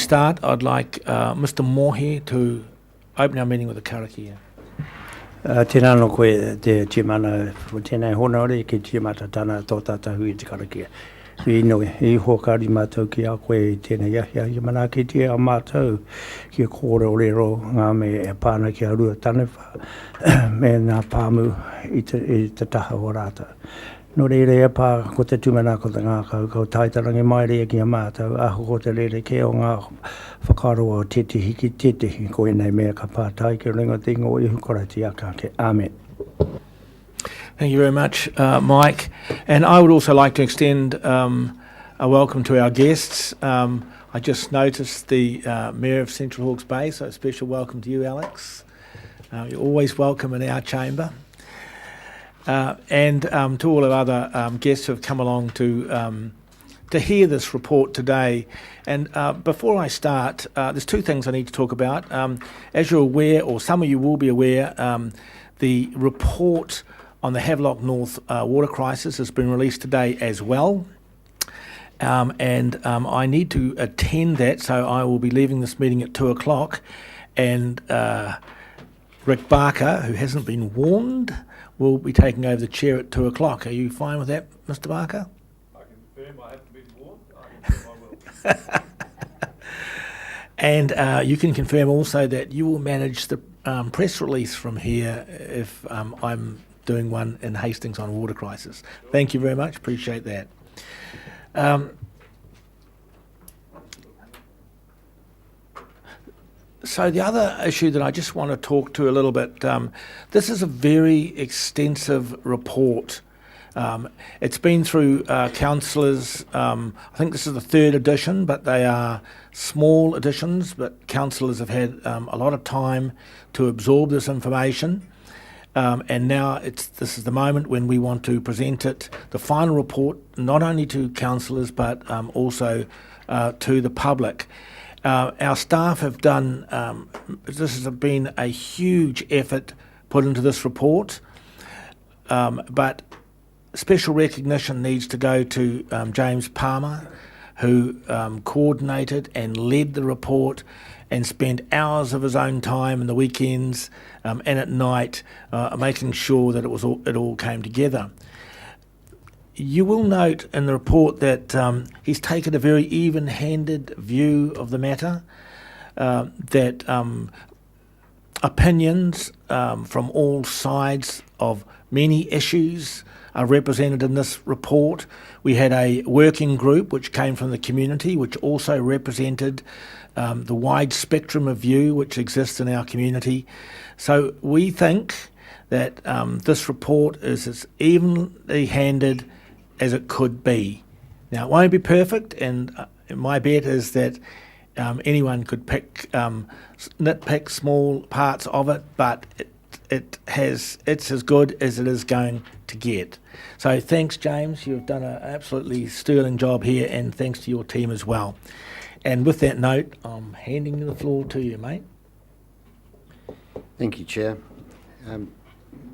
start, I'd like Mr. Mohe to open our meeting with a karakia. Tēnā no koe te timana, tēnei hona ore ki timata tana tō tātahui te karakia. I noe, I hokari mātou ki a koe tēnei ahia, I mana ki te a mātou ki a kōre o rero ngā me e pāna ki a Ruataniwha me ngā pāmu I te taha o rāta. No reire e pā ko te tumana ko te ngā kau taitarangi mai rea ki a mātou, aho ko te reire ke o ngā whakaroa o tetehi ki tetehi ko enei mea ka pātai ki ringa te ingo I hukora te aka ke. Amen. Thank you very much, Mike. And I would also like to extend a welcome to our guests. I just noticed the Mayor of Central Hawke's Bay, so a special welcome to you, Alex. You're always welcome in our chamber. And to all of other guests who have come along to hear this report today. And before I start, there's two things I need to talk about. As you're aware, or some of you will be aware, the report on the Havelock North water crisis has been released today as well. And I need to attend that, so I will be leaving this meeting at 2 o'clock. And Rick Barker, who hasn't been warned, will be taking over the chair at 2 o'clock. Are you fine with that, Mr. Barker? I confirm I haven't been warned. I confirm I will. And you can confirm also that you will manage the press release from here if I'm doing one in Hastings on water crisis. Thank you very much. Appreciate that. So the other issue that I just want to talk to a little bit, this is a very extensive report. It's been through councillors. I think this is the third edition, but they are small editions, but councillors have had a lot of time to absorb this information. And now this is the moment when we want to present it, the final report, not only to councillors but also to the public. Our staff have done, this has been a huge effort put into this report, but special recognition needs to go to James Palmer, who coordinated and led the report and spent hours of his own time in the weekends and at night making sure that it all came together. You will note in the report that he's taken a very even-handed view of the matter, that opinions from all sides of many issues are represented in this report. We had a working group which came from the community, which also represented the wide spectrum of view which exists in our community. So we think that this report is as evenly handed as it could be. Now, it won't be perfect, and my bet is that anyone could nitpick small parts of it, but it's as good as it is going to get. So thanks, James. You've done an absolutely sterling job here, and thanks to your team as well. And with that note, I'm handing the floor to you, mate. Thank you, Chair.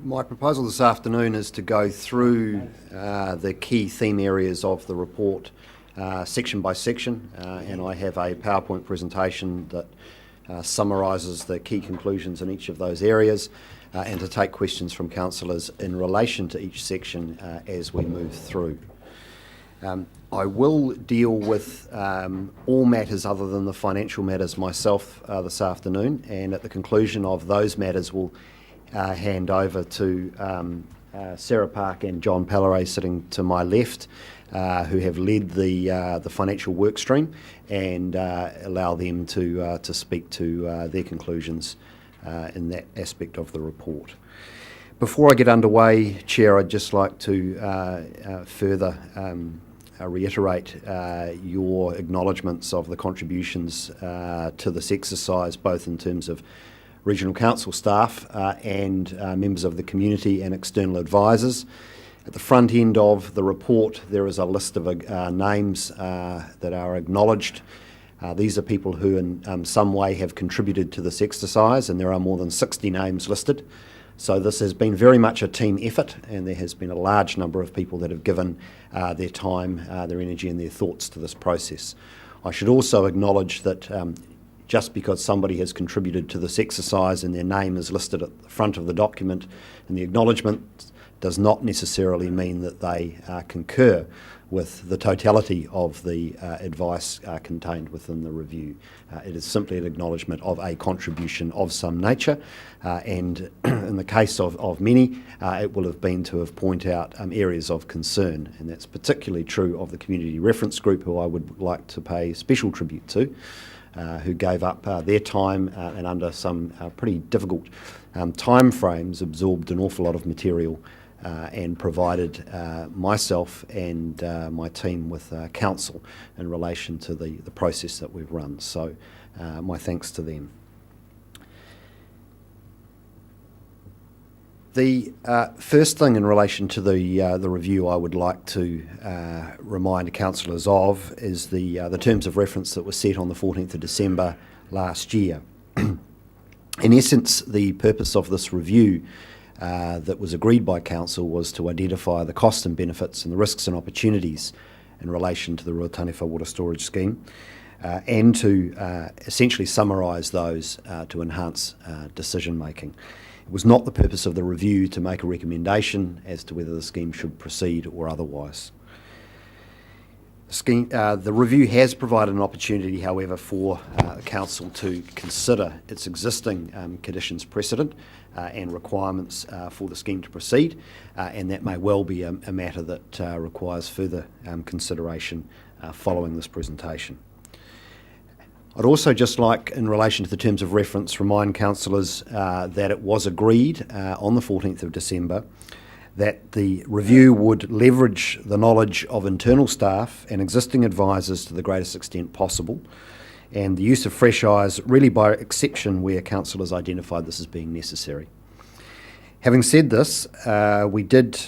My proposal this afternoon is to go through the key theme areas of the report section by section, and I have a PowerPoint presentation that summarises the key conclusions in each of those areas, and to take questions from councillors in relation to each section as we move through. I will deal with all matters other than the financial matters myself this afternoon, and at the conclusion of those matters we'll hand over to Sarah Park and John Palleray sitting to my left, who have led the financial work stream, and allow them to speak to their conclusions in that aspect of the report. Before I get underway, Chair, I'd just like to further reiterate your acknowledgements of the contributions to this exercise, both in terms of regional council staff and members of the community and external advisors. At the front end of the report, there is a list of names that are acknowledged. These are people who in some way have contributed to this exercise, and there are more than 60 names listed. So this has been very much a team effort, and there has been a large number of people that have given their time, their energy and their thoughts to this process. I should also acknowledge that just because somebody has contributed to this exercise and their name is listed at the front of the document in the acknowledgement does not necessarily mean that they concur with the totality of the advice contained within the review. It is simply an acknowledgement of a contribution of some nature, and in the case of many, it will have been to have point out areas of concern, and that's particularly true of the Community Reference Group, who I would like to pay special tribute to, who gave up their time and under some pretty difficult time frames absorbed an awful lot of material and provided myself and my team with counsel in relation to the process that we've run. So my thanks to them. The first thing in relation to the review I would like to remind councillors of is the terms of reference that were set on the 14th of December last year. In essence, the purpose of this review that was agreed by Council was to identify the costs and benefits and the risks and opportunities in relation to the Ruataniwha water storage scheme and to essentially summarise those to enhance decision making. It was not the purpose of the review to make a recommendation as to whether the scheme should proceed or otherwise. The review has provided an opportunity, however, for Council to consider its existing conditions precedent and requirements for the scheme to proceed, and that may well be a matter that requires further consideration following this presentation. I'd also just like, in relation to the terms of reference, remind councillors that it was agreed on the 14th of December that the review would leverage the knowledge of internal staff and existing advisors to the greatest extent possible, and the use of fresh eyes really by exception where councillors identified this as being necessary. Having said this, we did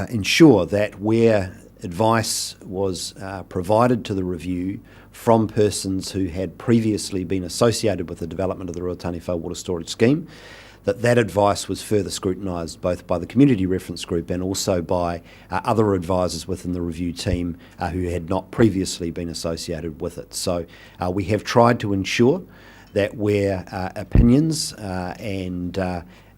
ensure that where advice was provided to the review from persons who had previously been associated with the development of the Ruataniwha water storage scheme, that advice was further scrutinised both by the Community Reference Group and also by other advisors within the review team who had not previously been associated with it. So we have tried to ensure that where opinions and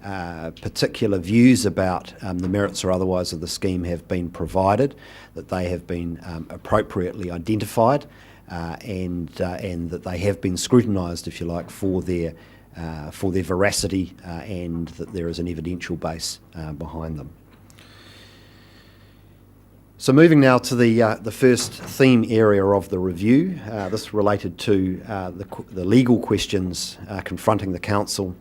particular views about the merits or otherwise of the scheme have been provided, that they have been appropriately identified and that they have been scrutinised, if you like, for their veracity and that there is an evidential base behind them. So moving now to the first theme area of the review, this related to the legal questions confronting the council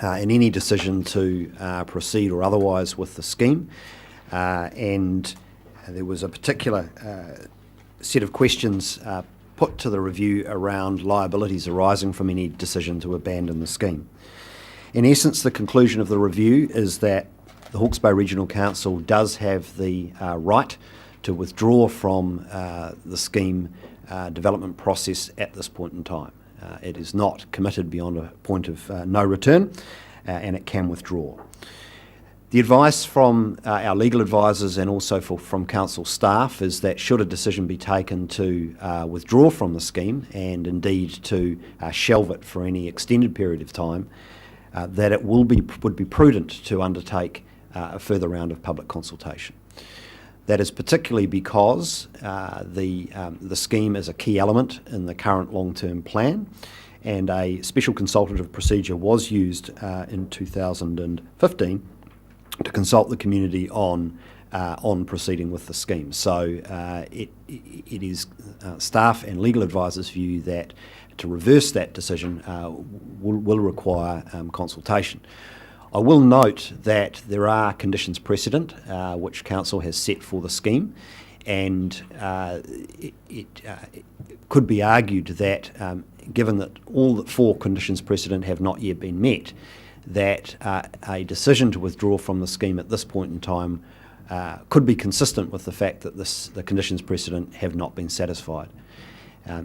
in any decision to proceed or otherwise with the scheme, and there was a particular set of questions put to the review around liabilities arising from any decision to abandon the scheme. In essence, the conclusion of the review is that the Hawke's Bay Regional Council does have the right to withdraw from the scheme development process at this point in time. It is not committed beyond a point of no return, and it can withdraw. The advice from our legal advisors and also from council staff is that should a decision be taken to withdraw from the scheme and indeed to shelve it for any extended period of time, that it would be prudent to undertake a further round of public consultation. That is particularly because the scheme is a key element in the current long-term plan, and a special consultative procedure was used in 2015 to consult the community on proceeding with the scheme. So it is staff and legal advisors' view that to reverse that decision will require consultation. I will note that there are conditions precedent which Council has set for the scheme, and it could be argued that given that all the four conditions precedent have not yet been met, that a decision to withdraw from the scheme at this point in time could be consistent with the fact that the conditions precedent have not been satisfied.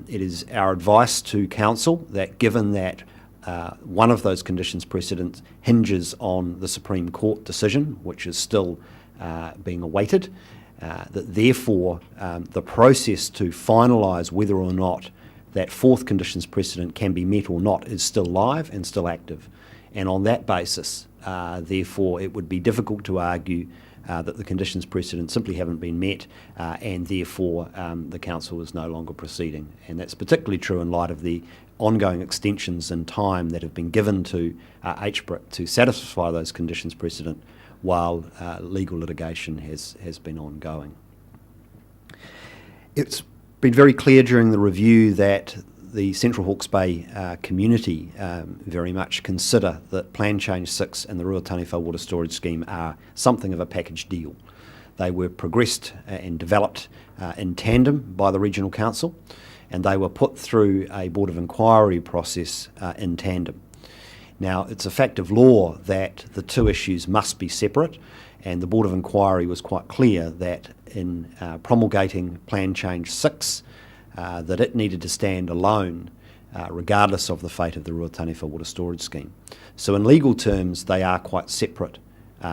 It is our advice to Council that given that one of those conditions precedent hinges on the Supreme Court decision, which is still being awaited, that therefore the process to finalise whether or not that fourth conditions precedent can be met or not is still live and still active. And on that basis, therefore, it would be difficult to argue that the conditions precedent simply haven't been met, and therefore the council is no longer proceeding. And that's particularly true in light of the ongoing extensions in time that have been given to HBRC to satisfy those conditions precedent while legal litigation has been ongoing. It's been very clear during the review that the Central Hawke's Bay community very much consider that Plan Change 6 and the Ruataniwha Water Storage Scheme are something of a package deal. They were progressed and developed in tandem by the Regional Council, and they were put through a Board of Inquiry process in tandem. Now, it's a fact of law that the two issues must be separate, and the Board of Inquiry was quite clear that in promulgating Plan Change 6, that it needed to stand alone regardless of the fate of the Ruataniwha Water Storage Scheme. So in legal terms, they are quite separate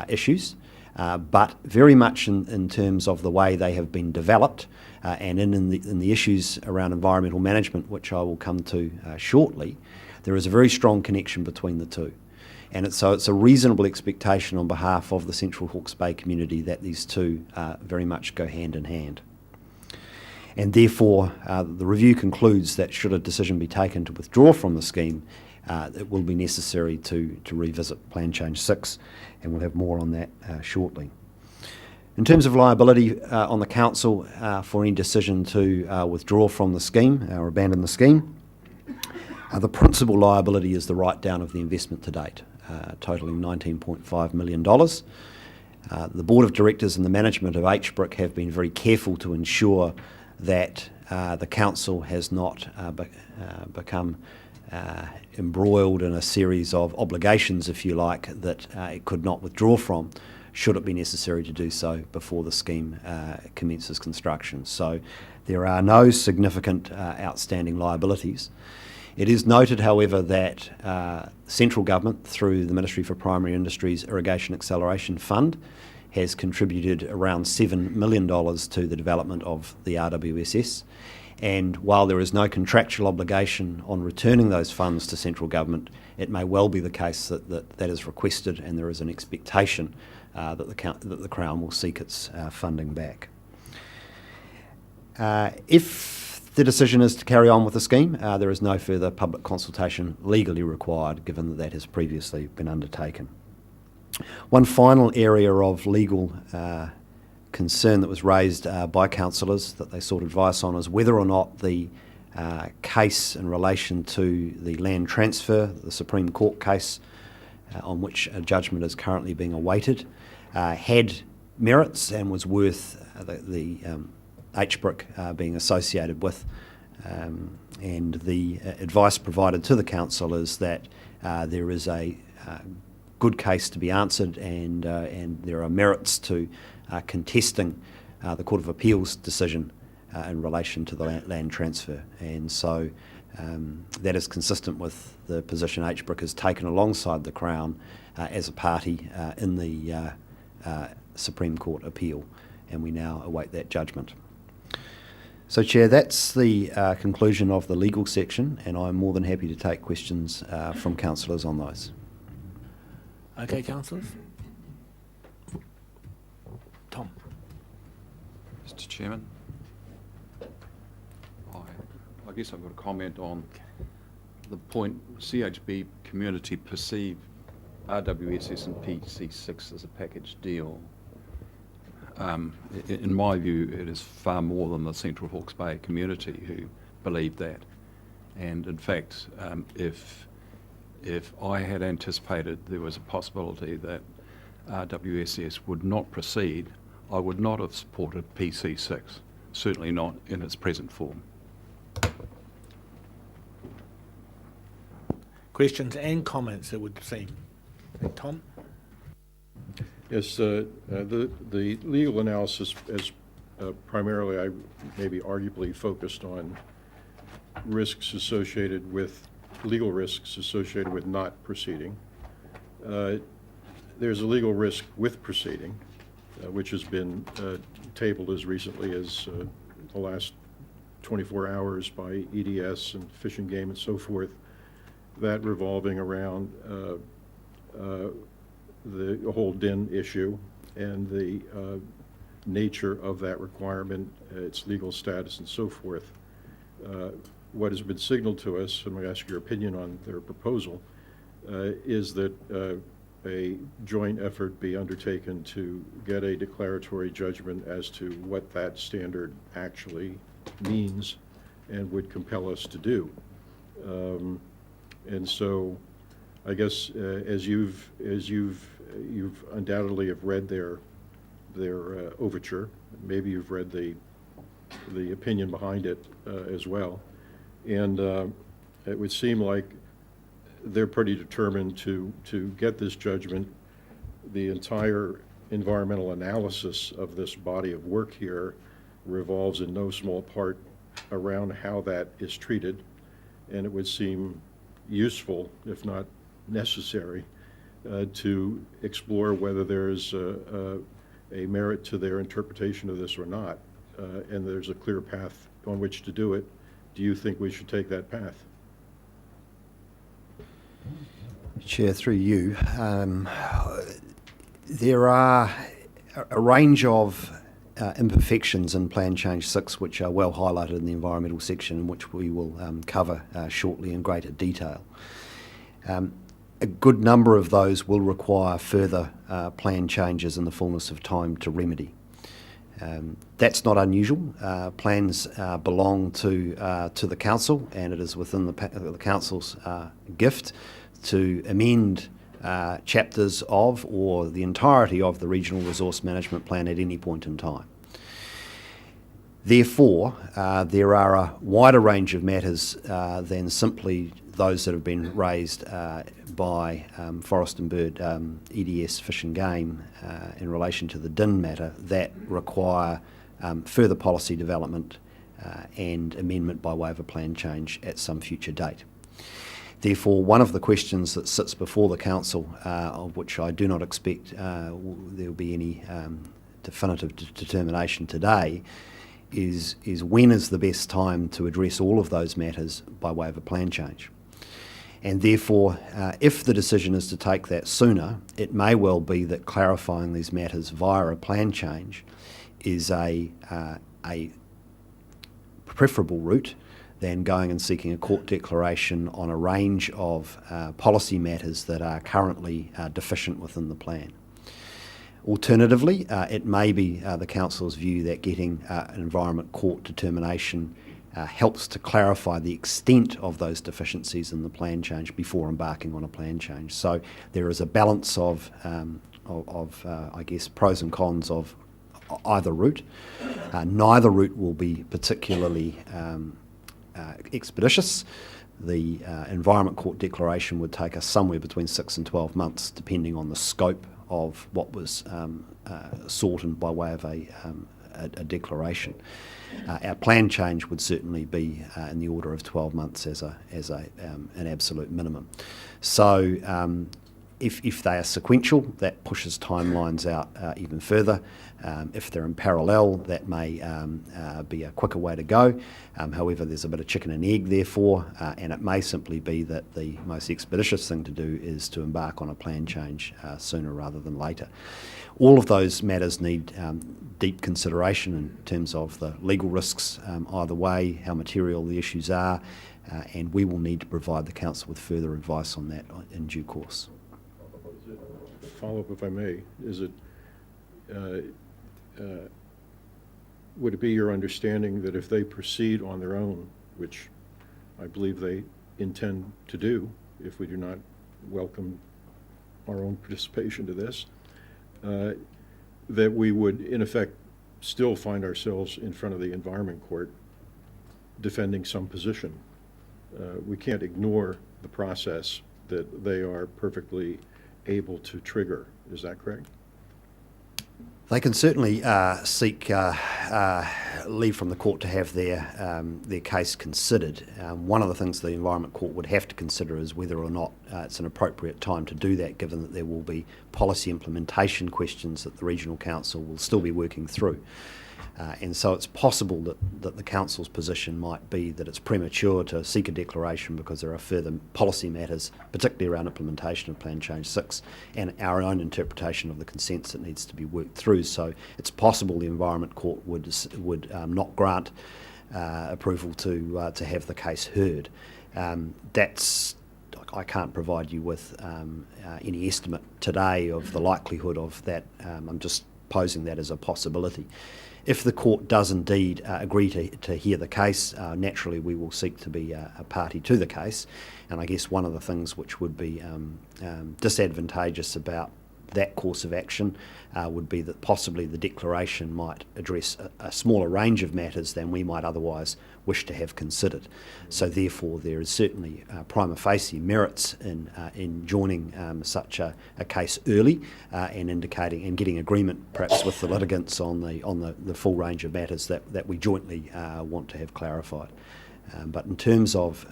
issues, but very much in terms of the way they have been developed and in the issues around environmental management, which I will come to shortly, there is a very strong connection between the two. And so it's a reasonable expectation on behalf of the Central Hawke's Bay community that these two very much go hand in hand. And therefore, the review concludes that should a decision be taken to withdraw from the scheme, it will be necessary to revisit Plan Change 6, and we'll have more on that shortly. In terms of liability on the council for any decision to withdraw from the scheme or abandon the scheme, the principal liability is the write-down of the investment to date, totalling $19.5 million. The Board of Directors and the management of HBRC have been very careful to ensure that the council has not become embroiled in a series of obligations, if you like, that it could not withdraw from should it be necessary to do so before the scheme commences construction. So there are no significant outstanding liabilities. It is noted, however, that central government, through the Ministry for Primary Industries Irrigation Acceleration Fund, has contributed around $7 million to the development of the RWSS. And while there is no contractual obligation on returning those funds to central government, it may well be the case that is requested, and there is an expectation that the Crown will seek its funding back. If the decision is to carry on with the scheme, there is no further public consultation legally required, given that that has previously been undertaken. One final area of legal concern that was raised by councillors that they sought advice on is whether or not the case in relation to the land transfer, the Supreme Court case on which a judgment is currently being awaited, had merits and was worth the HBRC being associated with. And the advice provided to the council is that there is a good case to be answered, and there are merits to contesting the Court of Appeal's decision in relation to the land transfer. And so that is consistent with the position HBRC has taken alongside the Crown as a party in the Supreme Court appeal, and we now await that judgment. So, Chair, that's the conclusion of the legal section, and I'm more than happy to take questions from councillors on those. Okay, councillors. Tom. Mr. Chairman, I guess I've got a comment on the point CHB community perceive RWSS and PC6 as a package deal. In my view, it is far more than the Central Hawke's Bay community who believe that. And in fact, if I had anticipated there was a possibility that RWSS would not proceed, I would not have supported PC6, certainly not in its present form. Questions and comments, it would seem. Tom? Yes, the legal analysis is primarily, maybe arguably focused on risks associated with, legal risks associated with not proceeding. There's a legal risk with proceeding, which has been tabled as recently as the last 24 hours by EDS and Fish and Game and so forth, that revolving around the whole DIN issue and the nature of that requirement, its legal status and so forth. What has been signaled to us, and we ask your opinion on their proposal, is that a joint effort be undertaken to get a declaratory judgment as to what that standard actually means and would compel us to do. And so I guess as you've undoubtedly have read their overture, maybe you've read the opinion behind it as well, and it would seem like they're pretty determined to get this judgment. The entire environmental analysis of this body of work here revolves in no small part around how that is treated, and it would seem useful, if not necessary, to explore whether there's a merit to their interpretation of this or not, and there's a clear path on which to do it. Do you think we should take that path? Chair, through you, there are a range of imperfections in Plan Change 6 which are well highlighted in the environmental section, which we will cover shortly in greater detail. A good number of those will require further plan changes in the fullness of time to remedy. That's not unusual. Plans belong to the council, and it is within the council's gift to amend chapters of or the entirety of the Regional Resource Management Plan at any point in time. Therefore, there are a wider range of matters than simply those that have been raised by Forest and Bird, EDS, Fish and Game in relation to the DIN matter that require further policy development and amendment by way of a plan change at some future date. Therefore, one of the questions that sits before the council, of which I do not expect there will be any definitive determination today, is when is the best time to address all of those matters by way of a plan change. And therefore, if the decision is to take that sooner, it may well be that clarifying these matters via a plan change is a preferable route than going and seeking a court declaration on a range of policy matters that are currently deficient within the plan. Alternatively, it may be the council's view that getting an Environment Court determination helps to clarify the extent of those deficiencies in the plan change before embarking on a plan change. So there is a balance of I guess, pros and cons of either route. Neither route will be particularly expeditious. The Environment Court declaration would take us somewhere between 6 and 12 months, depending on the scope of what was sought and by way of a declaration. Our plan change would certainly be in the order of 12 months as an absolute minimum. So if they are sequential, that pushes timelines out even further. If they're in parallel, that may be a quicker way to go. However, there's a bit of chicken and egg therefore, and it may simply be that the most expeditious thing to do is to embark on a plan change sooner rather than later. All of those matters need deep consideration in terms of the legal risks either way, how material the issues are, and we will need to provide the council with further advice on that in due course. Follow up, if I may, is it would it be your understanding that if they proceed on their own, which I believe they intend to do if we do not welcome our own participation to this, that we would in effect still find ourselves in front of the Environment Court defending some position? We can't ignore the process that they are perfectly able to trigger. Is that correct? They can certainly seek leave from the court to have their case considered. One of the things the Environment Court would have to consider is whether or not it's an appropriate time to do that, given that there will be policy implementation questions that the Regional Council will still be working through. And so it's possible that the council's position might be that it's premature to seek a declaration because there are further policy matters, particularly around implementation of Plan Change 6 and our own interpretation of the consents that needs to be worked through. So it's possible the Environment Court would not grant approval to have the case heard. I can't provide you with any estimate today of the likelihood of that. I'm just posing that as a possibility. If the court does indeed agree to hear the case, naturally we will seek to be a party to the case. And I guess one of the things which would be disadvantageous about that course of action would be that possibly the declaration might address a smaller range of matters than we might otherwise wish to have considered. So therefore there is certainly prima facie merits in joining such a case early and indicating and getting agreement perhaps with the litigants on the full range of matters that we jointly want to have clarified. But in terms of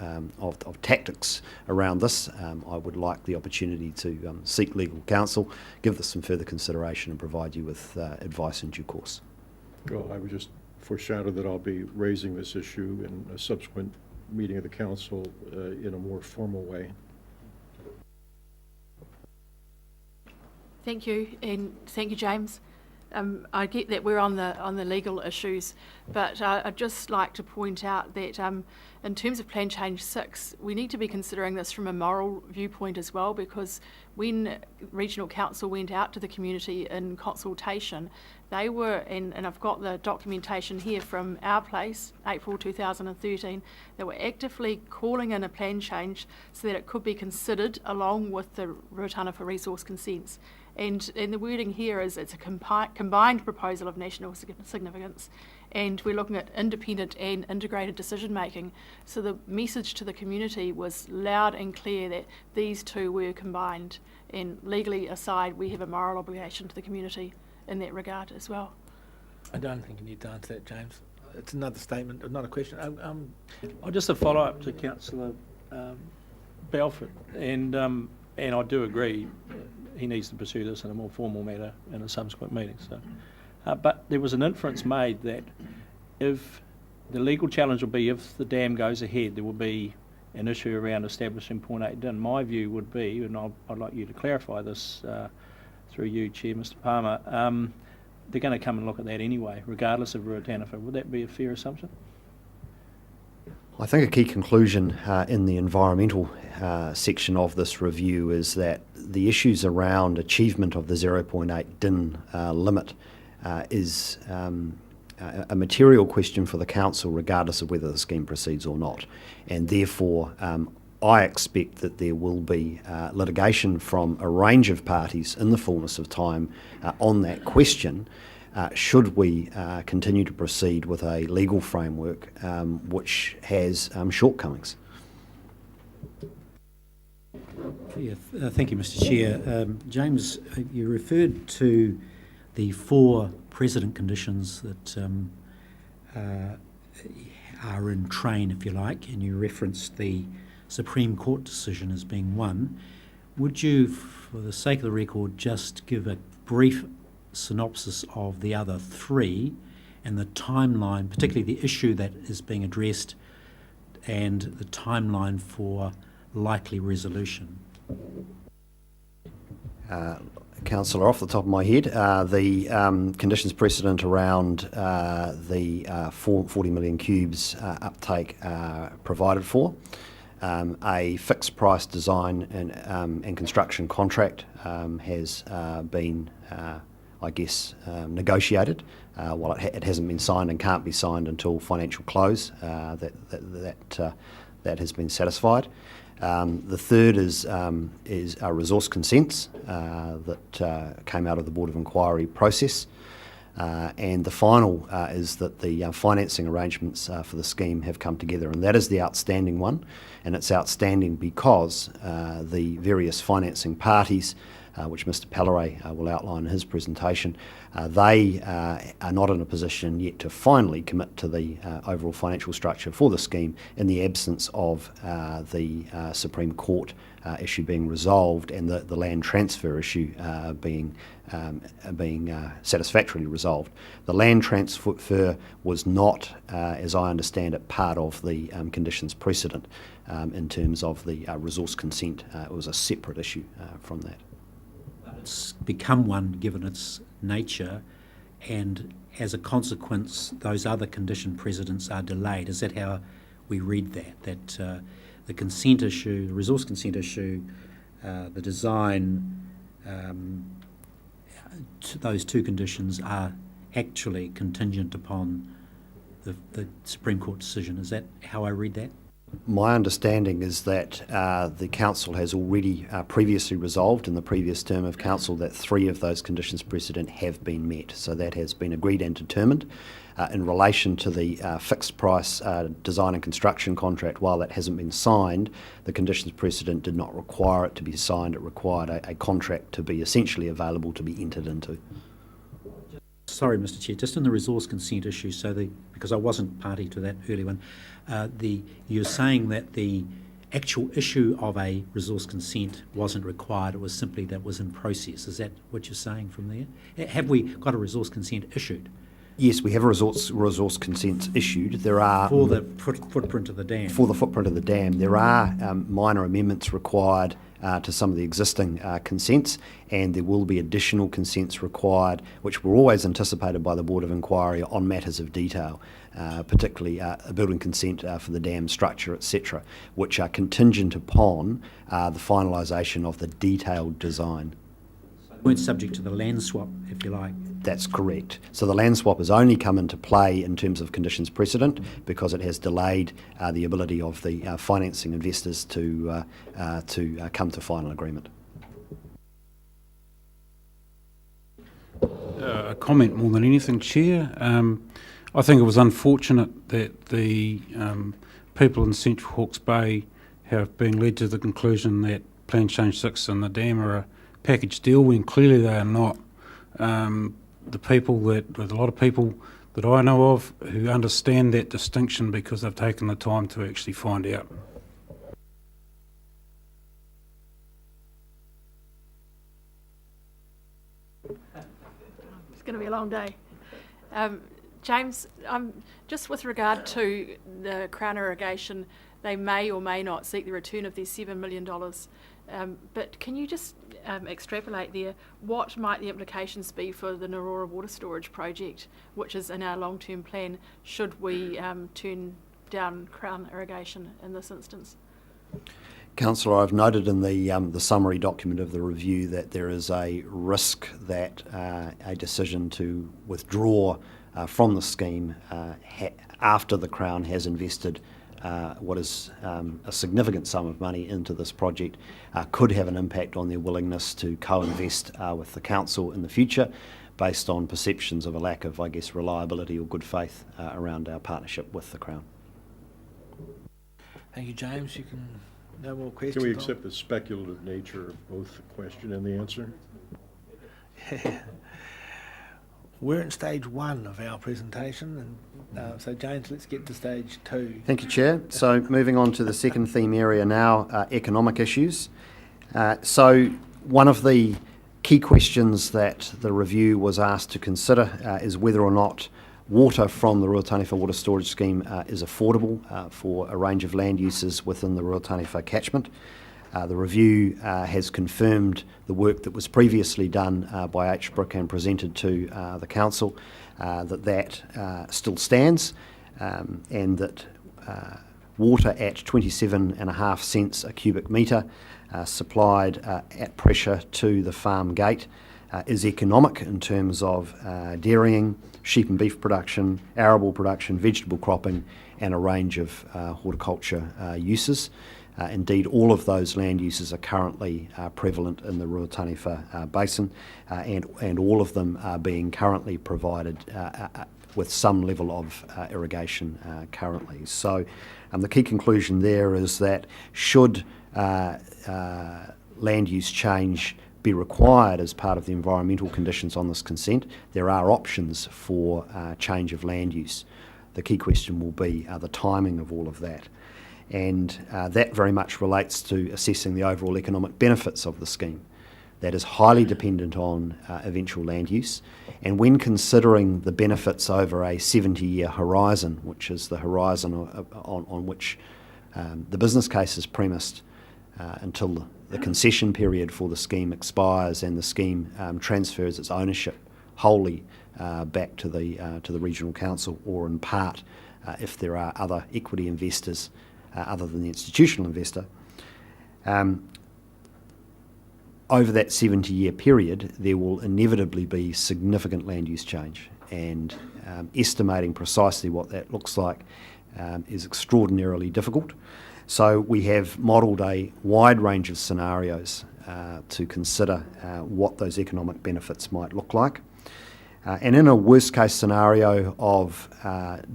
tactics around this, I would like the opportunity to seek legal counsel, give this some further consideration and provide you with advice in due course. Well, I would just foreshadow that I'll be raising this issue in a subsequent meeting of the council in a more formal way. Thank you, and thank you, James. I get that we're on the legal issues, but I'd just like to point out that in terms of Plan Change 6, we need to be considering this from a moral viewpoint as well, because when Regional Council went out to the community in consultation, they were, and I've got the documentation here from our place, April 2013, they were actively calling in a plan change so that it could be considered along with the Ruataniwha resource consents. And the wording here is it's a combined proposal of national significance, and we're looking at independent and integrated decision making. So the message to the community was loud and clear that these two were combined, and legally aside we have a moral obligation to the community in that regard as well. I don't think you need to answer that, James. It's another statement, not a question. Just a follow-up to Councillor Belford, and I do agree he needs to pursue this in a more formal manner in a subsequent meeting. So, but there was an inference made that if the legal challenge will be if the dam goes ahead, there will be an issue around establishing 0.8 DIN. My view would be, and I'd like you to clarify this through you, Chair, Mr. Palmer, they're going to come and look at that anyway, regardless of Ruataniwha. Would that be a fair assumption? I think a key conclusion in the environmental section of this review is that the issues around achievement of the 0.8 DIN limit is a material question for the council regardless of whether the scheme proceeds or not, and therefore I expect that there will be litigation from a range of parties in the fullness of time on that question should we continue to proceed with a legal framework which has shortcomings. Yeah, thank you, Mr. Chair. James, you referred to the 4 precedent conditions that are in train, if you like, and you referenced the Supreme Court decision as being one. Would you, for the sake of the record, just give a brief synopsis of the other 3 and the timeline, particularly the issue that is being addressed and the timeline for likely resolution? Councillor, off the top of my head, the conditions precedent around the 40 million cubes uptake provided for, a fixed price design and construction contract has been negotiated. While it hasn't been signed and can't be signed until financial close, that has been satisfied. The third is our resource consents that came out of the Board of Inquiry process. And the final is that the financing arrangements for the scheme have come together, and that is the outstanding one. And it's outstanding because the various financing parties which Mr. Pelleray will outline in his presentation, they are not in a position yet to finally commit to the overall financial structure for the scheme in the absence of the Supreme Court issue being resolved and the land transfer issue being satisfactorily resolved. The land transfer was not, as I understand it, part of the conditions precedent in terms of the resource consent. It was a separate issue from that. It's become one given its nature, and as a consequence, those other condition precedents are delayed. Is that how we read that? That the consent issue, the resource consent issue, the design, those two conditions are actually contingent upon the Supreme Court decision. Is that how I read that? My understanding is that the council has already previously resolved in the previous term of council that 3 of those conditions precedent have been met. So that has been agreed and determined. In relation to the fixed price design and construction contract, while that hasn't been signed, the conditions precedent did not require it to be signed. It required a contract to be essentially available to be entered into. Sorry, Mr. Chair, just in the resource consent issue, because I wasn't party to that early one, you're saying that the actual issue of a resource consent wasn't required, it was simply that was in process. Is that what you're saying from there? Have we got a resource consent issued? Yes, we have a resource consent issued. There are for the footprint of the dam. For the footprint of the dam, there are minor amendments required to some of the existing consents, and there will be additional consents required, which were always anticipated by the Board of Inquiry on matters of detail, particularly a building consent for the dam structure, etc., which are contingent upon the finalisation of the detailed design. Weren't subject to the land swap, if you like. That's correct. So the land swap has only come into play in terms of conditions precedent because it has delayed the ability of the financing investors to come to final agreement. A comment more than anything, Chair. I think it was unfortunate that the people in Central Hawke's Bay have been led to the conclusion that Plan Change 6 and the dam are a package deal when clearly they are not. There's a lot of people that I know of who understand that distinction because they've taken the time to actually find out. It's going to be a long day. James, just with regard to the Crown Irrigation, they may or may not seek the return of their $7 million. But can you just extrapolate there, what might the implications be for the Narora water storage project, which is in our long-term plan, should we turn down Crown Irrigation in this instance? Councillor, I've noted in the summary document of the review that there is a risk that a decision to withdraw from the scheme after the Crown has invested what is a significant sum of money into this project could have an impact on their willingness to co-invest with the council in the future based on perceptions of a lack of, I guess, reliability or good faith around our partnership with the Crown. Thank you, James. No more questions? Can we accept the speculative nature of both the question and the answer? We're in stage 1 of our presentation, and so James, let's get to stage 2. Thank you, Chair. So moving on to the second theme area now, economic issues. So one of the key questions that the review was asked to consider is whether or not water from the Ruataniwha water storage scheme is affordable for a range of land uses within the Ruataniwha catchment. The review has confirmed the work that was previously done by HBRC and presented to the council, that still stands, and that water at 27.5 cents a cubic metre supplied at pressure to the farm gate is economic in terms of dairying, sheep and beef production, arable production, vegetable cropping, and a range of horticulture uses. Indeed, all of those land uses are currently prevalent in the Ruataniwha basin, and all of them are being currently provided with some level of irrigation currently. So the key conclusion there is that should land use change be required as part of the environmental conditions on this consent, there are options for change of land use. The key question will be the timing of all of that. And that very much relates to assessing the overall economic benefits of the scheme. That is highly dependent on eventual land use. And when considering the benefits over a 70-year horizon, which is the horizon on which the business case is premised until the concession period for the scheme expires and the scheme transfers its ownership wholly back to the regional council, or in part if there are other equity investors other than the institutional investor. Over that 70-year period, there will inevitably be significant land use change, and estimating precisely what that looks like is extraordinarily difficult. So we have modelled a wide range of scenarios to consider what those economic benefits might look like. And in a worst case scenario of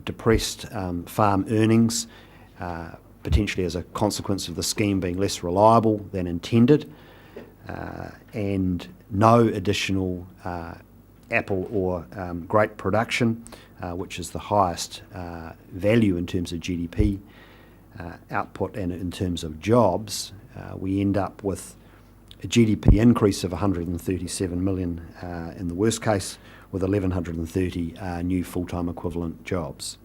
depressed farm earnings, potentially as a consequence of the scheme being less reliable than intended, and no additional apple or grape production, which is the highest value in terms of GDP output and in terms of jobs, we end up with a GDP increase of 137 million in the worst case, with 1,130 new full-time equivalent jobs.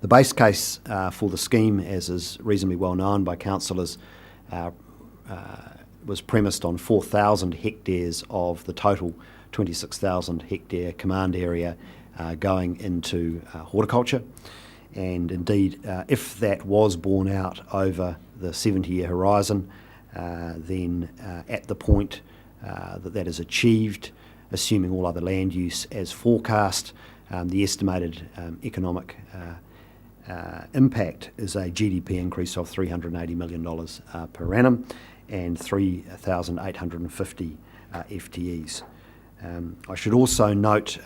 The base case for the scheme, as is reasonably well known by councillors, was premised on 4,000 hectares of the total 26,000 hectare command area going into horticulture. And indeed, if that was borne out over the 70-year horizon, then at the point that is achieved, assuming all other land use as forecast, the estimated economic impact is a GDP increase of $380 million per annum and 3,850 FTEs. I should also note,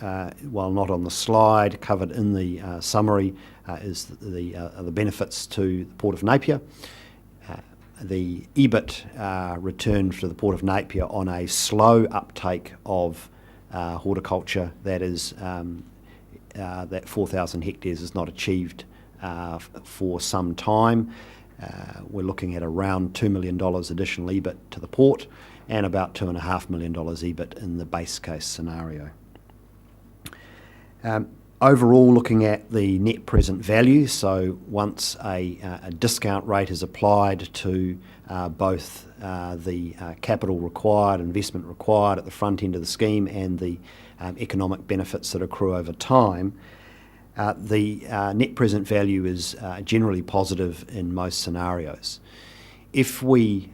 while not on the slide, covered in the summary, is the benefits to the Port of Napier. The EBIT returned to the Port of Napier on a slow uptake of horticulture, that is, that 4,000 hectares is not achieved for some time. We're looking at around $2 million additional EBIT to the port and about $2.5 million EBIT in the base case scenario. Overall, looking at the net present value, so once a discount rate is applied to both the capital required, investment required at the front end of the scheme, and the economic benefits that accrue over time, the net present value is generally positive in most scenarios. If we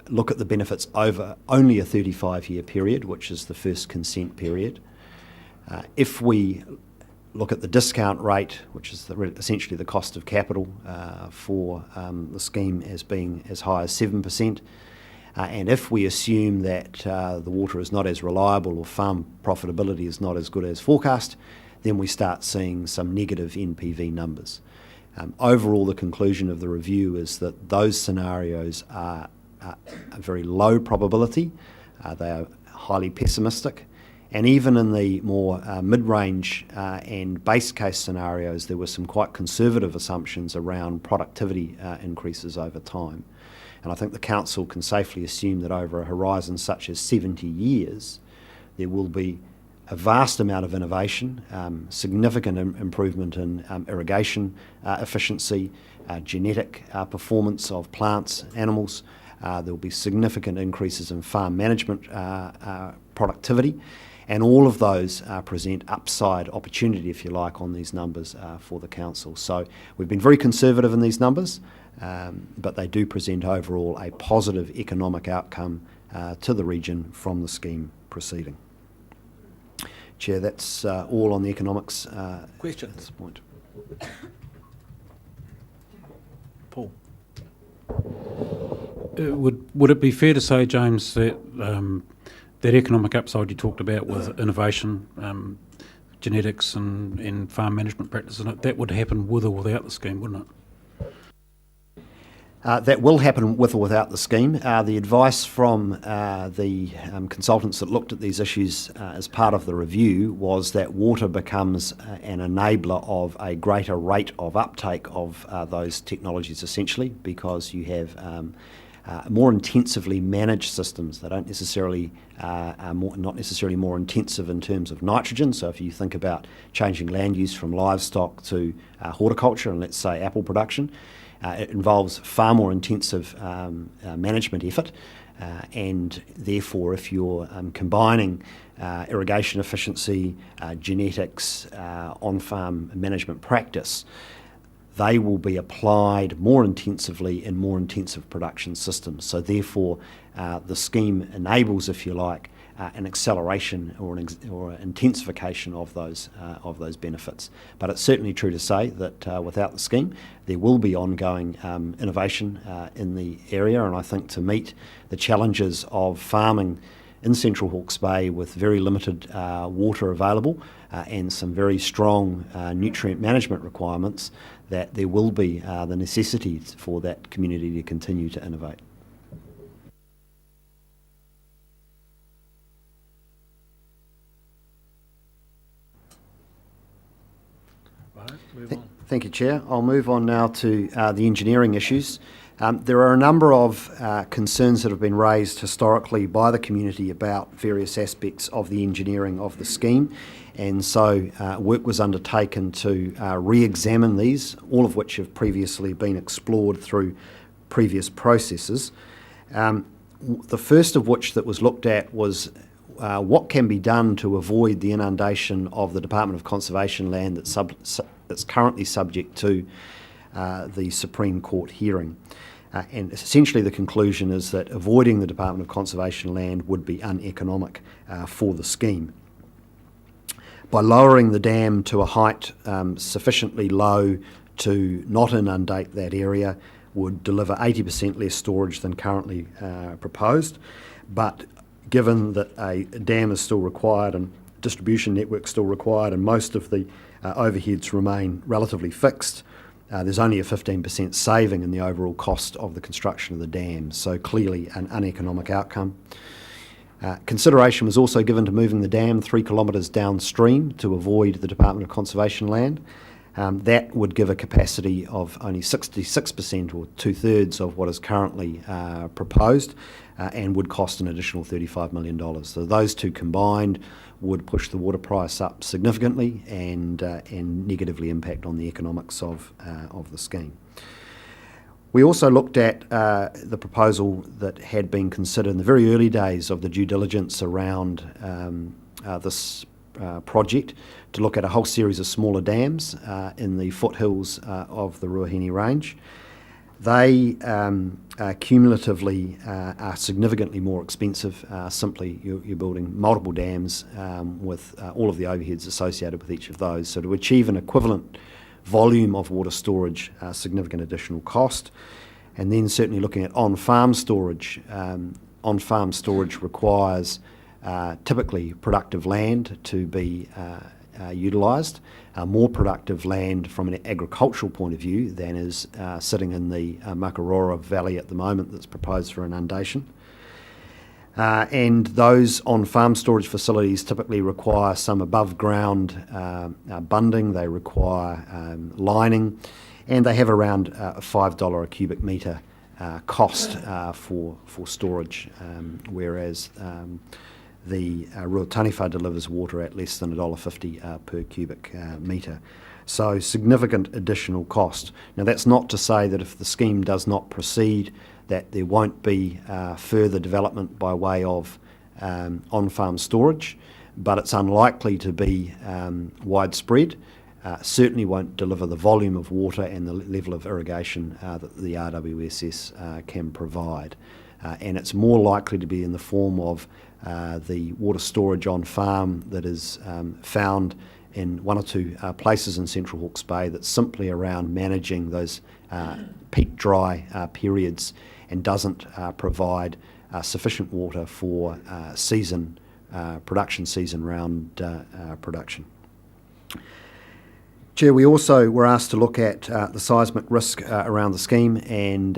look at the benefits over only a 35-year period, which is the first consent period, if we look at the discount rate, which is essentially the cost of capital for the scheme as being as high as 7%, and if we assume that the water is not as reliable or farm profitability is not as good as forecast, then we start seeing some negative NPV numbers. Overall, the conclusion of the review is that those scenarios are a very low probability, they are highly pessimistic, and even in the more mid-range and base case scenarios, there were some quite conservative assumptions around productivity increases over time. And I think the council can safely assume that over a horizon such as 70 years, there will be a vast amount of innovation, significant improvement in irrigation efficiency, genetic performance of plants, animals. There will be significant increases in farm management productivity, and all of those present upside opportunity, if you like, on these numbers for the council. So we've been very conservative in these numbers, but they do present overall a positive economic outcome to the region from the scheme proceeding. Chair, that's all on the economics Questions? at this point. Paul? Would it be fair to say, James, that that economic upside you talked about with innovation, genetics and farm management practices, that would happen with or without the scheme, wouldn't it? That will happen with or without the scheme. The advice from the consultants that looked at these issues as part of the review was that water becomes an enabler of a greater rate of uptake of those technologies, essentially, because you have more intensively managed systems. They don't necessarily not necessarily more intensive in terms of nitrogen. So if you think about changing land use from livestock to horticulture, and let's say apple production, it involves far more intensive management effort, and therefore if you're combining irrigation efficiency, genetics, on-farm management practice, they will be applied more intensively in more intensive production systems. So therefore the scheme enables, if you like, an acceleration or an intensification of those benefits. But it's certainly true to say that without the scheme, there will be ongoing innovation in the area, and I think to meet the challenges of farming in Central Hawke's Bay with very limited water available and some very strong nutrient management requirements, that there will be the necessity for that community to continue to innovate. Thank you, Chair. I'll move on now to the engineering issues. There are a number of concerns that have been raised historically by the community about various aspects of the engineering of the scheme, and so work was undertaken to re-examine these, all of which have previously been explored through previous processes. The first of which that was looked at was what can be done to avoid the inundation of the Department of Conservation land that's currently subject to the Supreme Court hearing. And essentially the conclusion is that avoiding the Department of Conservation land would be uneconomic for the scheme. By lowering the dam to a height sufficiently low to not inundate that area would deliver 80% less storage than currently proposed, but given that a dam is still required and distribution network still required and most of the overheads remain relatively fixed, there's only a 15% saving in the overall cost of the construction of the dam, so clearly an uneconomic outcome. Consideration was also given to moving the dam 3 kilometres downstream to avoid the Department of Conservation land. That would give a capacity of only 66% or 2/3 of what is currently proposed and would cost an additional $35 million. So those two combined would push the water price up significantly and negatively impact on the economics of the scheme. We also looked at the proposal that had been considered in the very early days of the due diligence around this project to look at a whole series of smaller dams in the foothills of the Ruataniwha range. They cumulatively are significantly more expensive. Simply, you're building multiple dams with all of the overheads associated with each of those. So to achieve an equivalent volume of water storage, significant additional cost. And then certainly looking at on-farm storage. On-farm storage requires typically productive land to be utilised, more productive land from an agricultural point of view than is sitting in the Makarora Valley at the moment that's proposed for inundation. And those on-farm storage facilities typically require some above-ground bunding, they require lining, and they have around a $5 a cubic metre cost for storage, whereas the Ruataniwha delivers water at less than $1.50 per cubic metre. So significant additional cost. Now that's not to say that if the scheme does not proceed that there won't be further development by way of on-farm storage, but it's unlikely to be widespread. Certainly won't deliver the volume of water and the level of irrigation that the RWSS can provide. And it's more likely to be in the form of the water storage on farm that is found in one or two places in Central Hawke's Bay that's simply around managing those peak dry periods and doesn't provide sufficient water for production season round production. Chair, we also were asked to look at the seismic risk around the scheme, and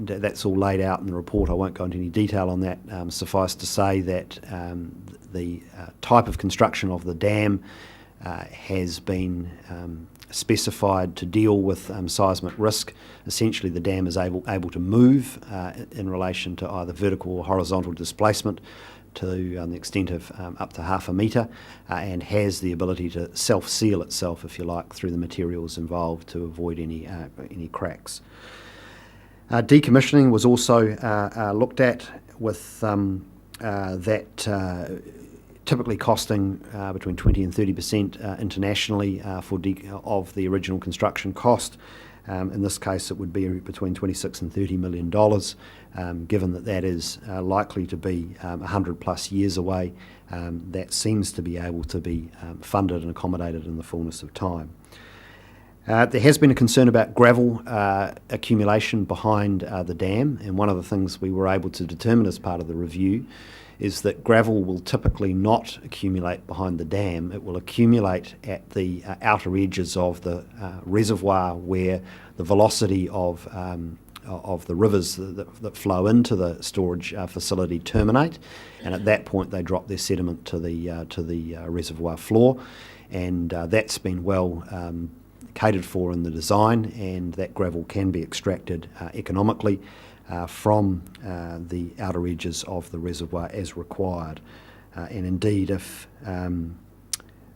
that's all laid out in the report. I won't go into any detail on that. Suffice to say that the type of construction of the dam has been specified to deal with seismic risk. Essentially, the dam is able to move in relation to either vertical or horizontal displacement to the extent of up to 1/2 metre, and has the ability to self-seal itself, if you like, through the materials involved to avoid any cracks. Decommissioning was also looked at, with that typically costing between 20 and 30% internationally of the original construction cost. In this case, it would be between $26 and $30 million, given that that is likely to be 100 plus years away. That seems to be able to be funded and accommodated in the fullness of time. There has been a concern about gravel accumulation behind the dam, and one of the things we were able to determine as part of the review is that gravel will typically not accumulate behind the dam. It will accumulate at the outer edges of the reservoir, where the velocity of the rivers that flow into the storage facility terminate, and at that point they drop their sediment to the reservoir floor, and that's been well catered for in the design, and that gravel can be extracted economically from the outer edges of the reservoir as required. And indeed, if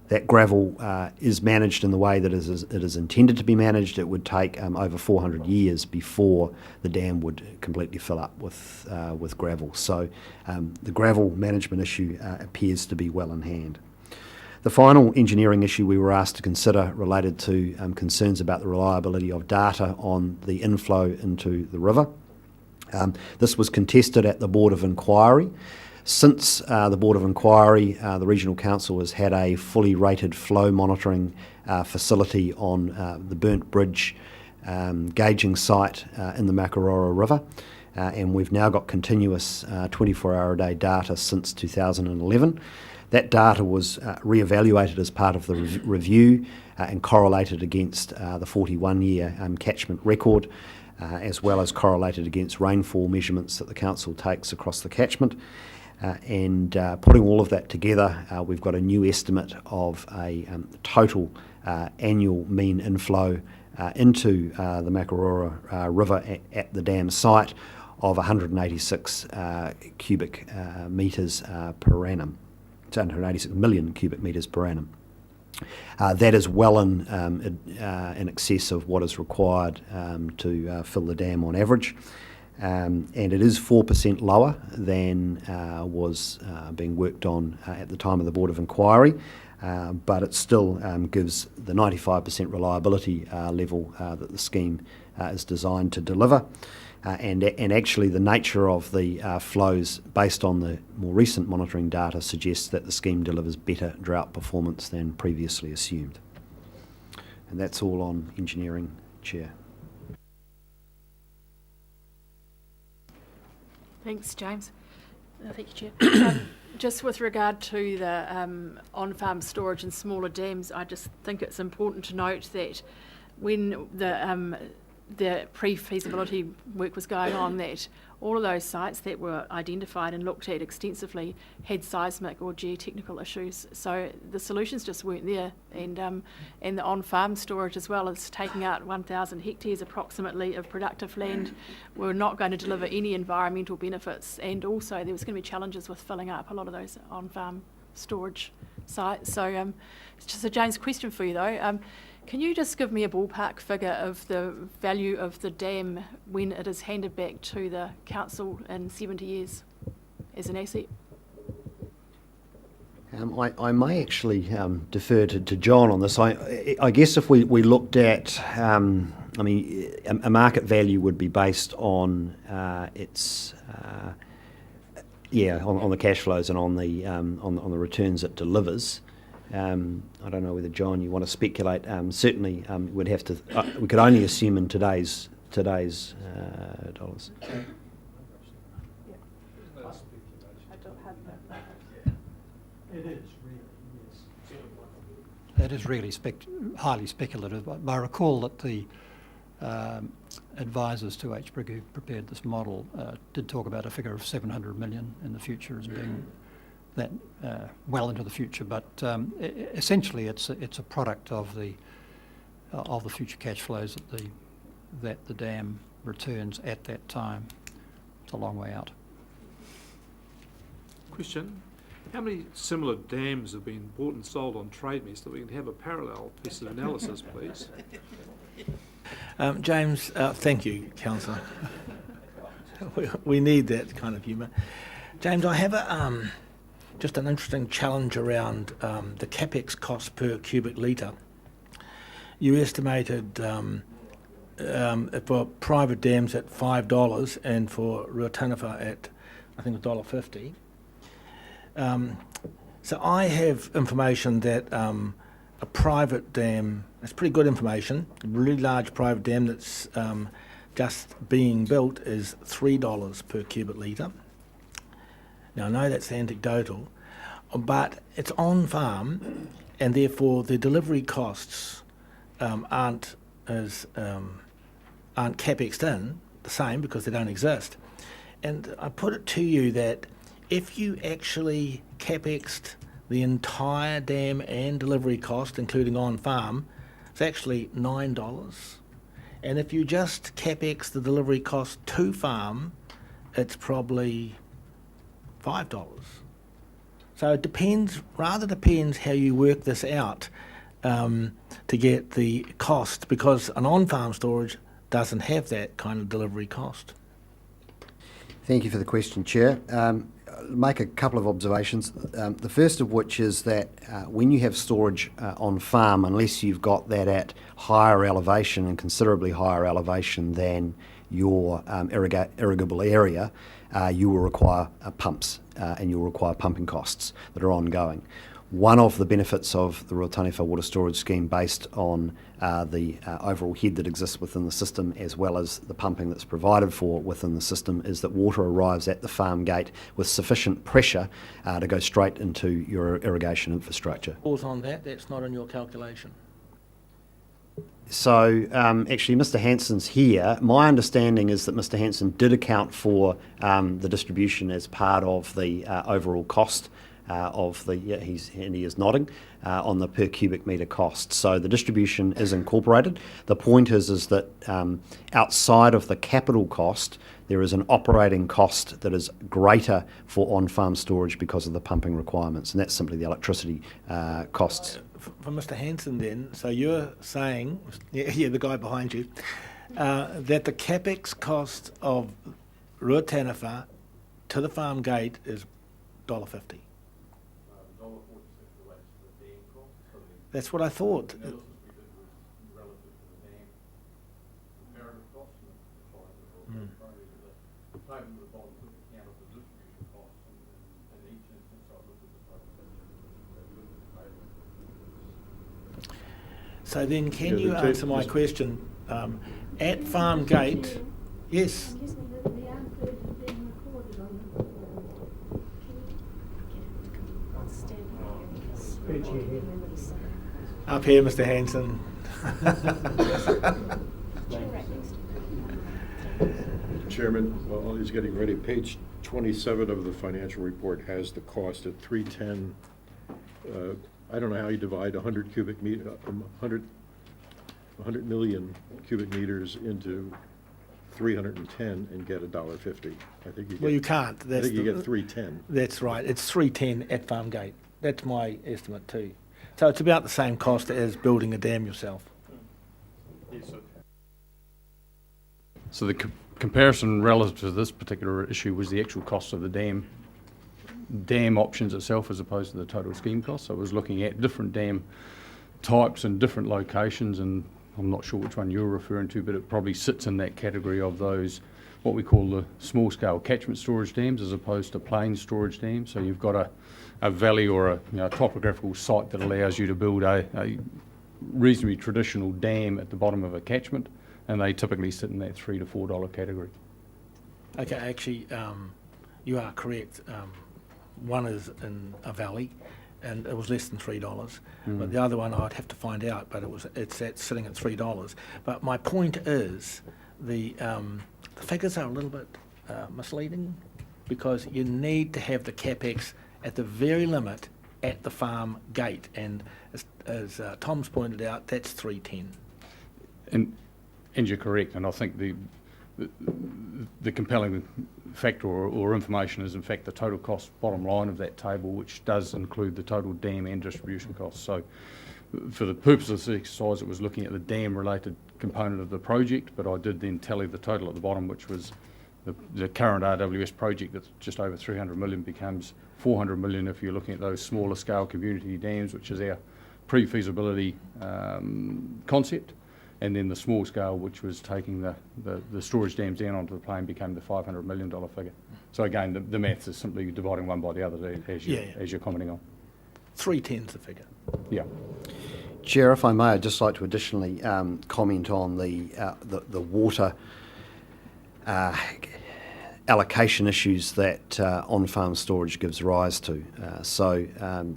that gravel is managed in the way that it is intended to be managed, it would take over 400 years before the dam would completely fill up with gravel. So the gravel management issue appears to be well in hand. The final engineering issue we were asked to consider related to concerns about the reliability of data on the inflow into the river. This was contested at the Board of Inquiry. Since the Board of Inquiry, the Regional Council has had a fully rated flow monitoring facility on the Burnt Bridge gauging site in the Makarora River, and we've now got continuous 24-hour-a-day data since 2011. That data was re-evaluated as part of the review and correlated against the 41-year catchment record, as well as correlated against rainfall measurements that the Council takes across the catchment. And putting all of that together, we've got a new estimate of a total annual mean inflow into the Makarora River at the dam site of 186 cubic metres per annum. It's 186 million cubic metres per annum. That is well in excess of what is required to fill the dam on average, and it is 4% lower than was being worked on at the time of the Board of Inquiry, but it still gives the 95% reliability level that the scheme is designed to deliver. And actually the nature of the flows based on the more recent monitoring data suggests that the scheme delivers better drought performance than previously assumed. And that's all on engineering, Chair. Thanks, James. Thank you, Chair. Just with regard to the on-farm storage and smaller dams, I just think it's important to note that when the pre-feasibility work was going on, that all of those sites that were identified and looked at extensively had seismic or geotechnical issues. So the solutions just weren't there, and the on-farm storage, as well as taking out 1,000 hectares approximately of productive land, were not going to deliver any environmental benefits, and also there was going to be challenges with filling up a lot of those on-farm storage sites. So it's just a James question for you though. Can you just give me a ballpark figure of the value of the dam when it is handed back to the council in 70 years as an asset? I may actually defer to John on this. I guess if we looked at, a market value would be based on its, on the cash flows and on the returns it delivers. I don't know whether, John, you want to speculate. Certainly, we'd have to. We could only assume in today's dollars. It is really highly speculative. But I recall that the advisors to HBRC who prepared this model did talk about a figure of 700 million in the future as being that well into the future. But essentially, it's a product of the future cash flows that the dam returns at that time. It's a long way out. Question: how many similar dams have been bought and sold on Trade Me so that we can have a parallel piece of analysis, please? James, thank you, Councillor. we need that kind of humour. James, I have just an interesting challenge around the capex cost per cubic litre. You estimated for private dams at $5 and for Ruataniwha at, I think, $1.50. So I have information that a private dam, that's pretty good information, a really large private dam that's just being built is $3 per cubic litre. Now I know that's anecdotal, but it's on farm and therefore the delivery costs aren't capexed in the same because they don't exist. And I put it to you that if you actually capexed the entire dam and delivery cost, including on farm, it's actually $9. And if you just capex the delivery cost to farm, it's probably $5. So it depends how you work this out to get the cost, because an on-farm storage doesn't have that kind of delivery cost. Thank you for the question, Chair. Make a couple of observations. The first of which is that when you have storage on farm, unless you've got that at higher elevation and considerably higher elevation than your irrigable area, you will require pumps and you'll require pumping costs that are ongoing. One of the benefits of the Ruataniwha water storage scheme, based on the overall head that exists within the system as well as the pumping that's provided for within the system, is that water arrives at the farm gate with sufficient pressure to go straight into your irrigation infrastructure. Pause on that, that's not in your calculation. So actually Mr Hansen's here. My understanding is that Mr Hansen did account for the distribution as part of the overall cost of the, he is nodding, on the per cubic metre cost. So the distribution is incorporated. The point is that outside of the capital cost, there is an operating cost that is greater for on-farm storage because of the pumping requirements, and that's simply the electricity costs. For Mr Hansen then, so you're saying, the guy behind you, that the capex cost of Ruataniwha to the farm gate is $1.50. That's what I thought. So then can you answer my question? At farm gate, yes. Up here, Mr Hansen. Chairman, while he's getting ready, page 27 of the financial report has the cost at 310. I don't know how you divide 100 cubic meter, 100 million cubic meters into 310 and get $1.50. I think you get, Well, you can't. I think you get 310. That's right. It's 310 at farm gate. That's my estimate too. So it's about the same cost as building a dam yourself. So the comparison relative to this particular issue was the actual cost of the dam options itself as opposed to the total scheme cost. So I was looking at different dam types and different locations, and I'm not sure which one you're referring to, but it probably sits in that category of those, what we call the small scale catchment storage dams as opposed to plain storage dams. So you've got a valley or a topographical site that allows you to build a reasonably traditional dam at the bottom of a catchment, and they typically sit in that $3 to $4 category. Okay, actually, you are correct. One is in a valley and it was less than $3. But the other one I'd have to find out, but it's sitting at $3. But my point is the figures are a little bit misleading, because you need to have the capex at the very limit at the farm gate, and as Tom's pointed out, that's 310. And you're correct, and I think the compelling factor or information is in fact the total cost bottom line of that table, which does include the total dam and distribution costs. So for the purpose of this exercise, it was looking at the dam related component of the project, but I did then tally the total at the bottom, which was the current RWS project that's just over 300 million becomes 400 million if you're looking at those smaller scale community dams, which is our pre-feasibility concept. And then the small scale, which was taking the storage dams down onto the plain, became the $500 million figure. So again, the maths is simply dividing one by the other, as you're commenting on. 310's the figure. Yeah. Chair, if I may, I'd just like to additionally comment on the water allocation issues that on-farm storage gives rise to. So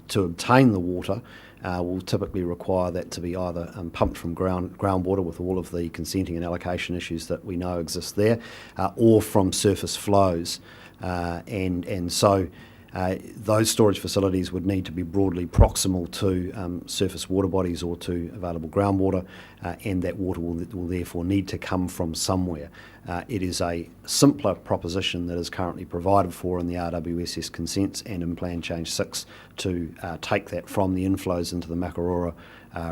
to obtain the water, will typically require that to be either pumped from groundwater with all of the consenting and allocation issues that we know exist there, or from surface flows. And so those storage facilities would need to be broadly proximal to surface water bodies or to available groundwater, and that water will therefore need to come from somewhere. It is a simpler proposition that is currently provided for in the RWSS consents and in Plan Change 6 to take that from the inflows into the Makarora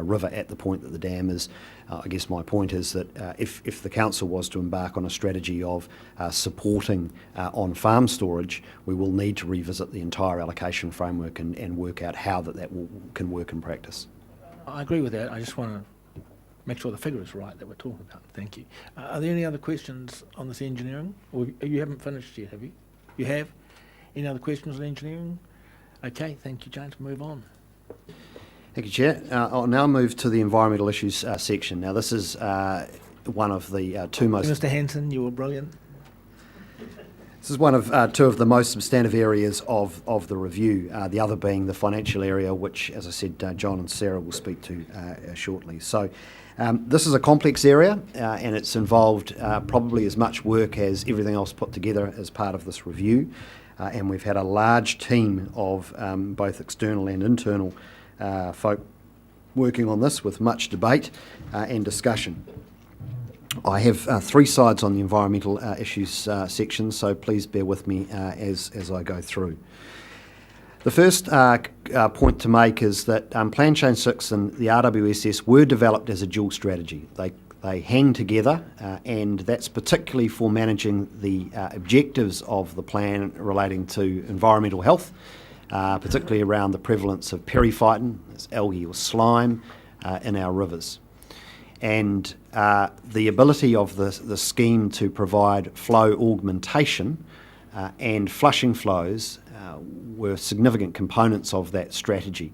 River at the point that the dam is. I guess my point is that if the council was to embark on a strategy of supporting on-farm storage, we will need to revisit the entire allocation framework and work out how that can work in practice. I agree with that. I just want to make sure the figure is right that we're talking about. Thank you. Are there any other questions on this engineering? Or you haven't finished yet, have you? You have? Any other questions on engineering? Okay, thank you, James. Move on. Thank you, Chair. I'll now move to the environmental issues section. Now, this is one of the two most... Mr. Hanson, you were brilliant. This is one of two of the most substantive areas of the review, the other being the financial area, which, as I said, John and Sarah will speak to shortly. So this is a complex area, and it's involved probably as much work as everything else put together as part of this review. And we've had a large team of both external and internal folk working on this with much debate and discussion. I have three slides on the environmental issues section, so please bear with me as I go through. The first point to make is that Plan Change 6 and the RWSS were developed as a dual strategy. They hang together, and that's particularly for managing the objectives of the plan relating to environmental health, particularly around the prevalence of periphyton, that's algae or slime, in our rivers. And the ability of the scheme to provide flow augmentation and flushing flows were significant components of that strategy.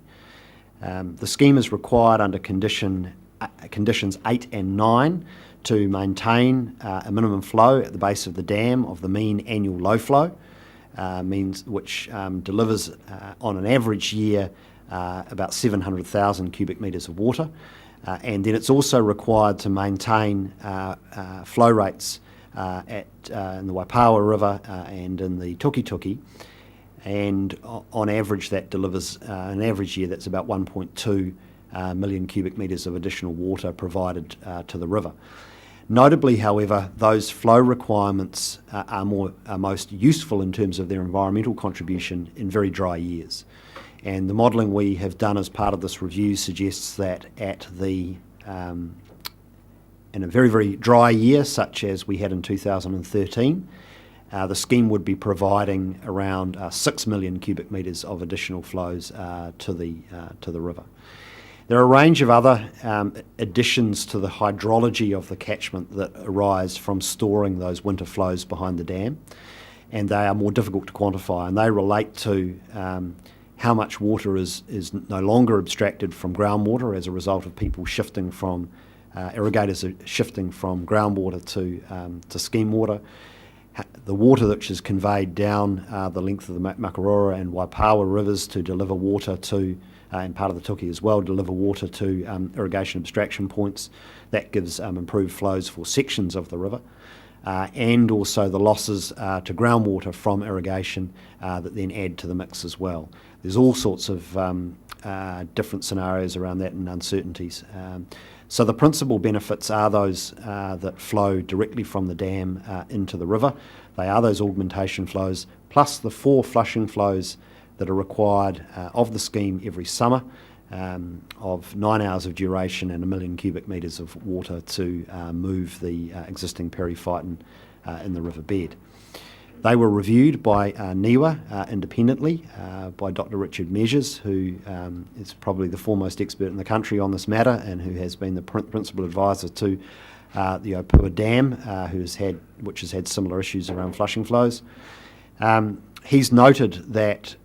The scheme is required under conditions 8 and 9 to maintain a minimum flow at the base of the dam of the mean annual low flow, which delivers on an average year about 700,000 cubic metres of water. And then it's also required to maintain flow rates in the Waipawa River and in the Tukituki, and on average that delivers an average year that's about 1.2 million cubic metres of additional water provided to the river. Notably, however, those flow requirements are most useful in terms of their environmental contribution in very dry years. And the modelling we have done as part of this review suggests that in a very, very dry year, such as we had in 2013, the scheme would be providing around 6 million cubic metres of additional flows to the river. There are a range of other additions to the hydrology of the catchment that arise from storing those winter flows behind the dam, and they are more difficult to quantify, and they relate to how much water is no longer abstracted from groundwater as a result of people shifting from, irrigators are shifting from groundwater to scheme water, the water which is conveyed down the length of the Makarora and Waipawa rivers to deliver water to, and part of the Tuki as well, deliver water to irrigation abstraction points. That gives improved flows for sections of the river. And also the losses to groundwater from irrigation that then add to the mix as well. There's all sorts of different scenarios around that and uncertainties. So the principal benefits are those that flow directly from the dam into the river. They are those augmentation flows, plus the 4 flushing flows that are required of the scheme every summer, of 9 hours of duration and 1 million cubic metres of water to move the existing periphyton in the riverbed. They were reviewed by NIWA independently by Dr. Richard Measures, who is probably the foremost expert in the country on this matter and who has been the principal advisor to the Opua Dam, which has had similar issues around flushing flows. He's noted that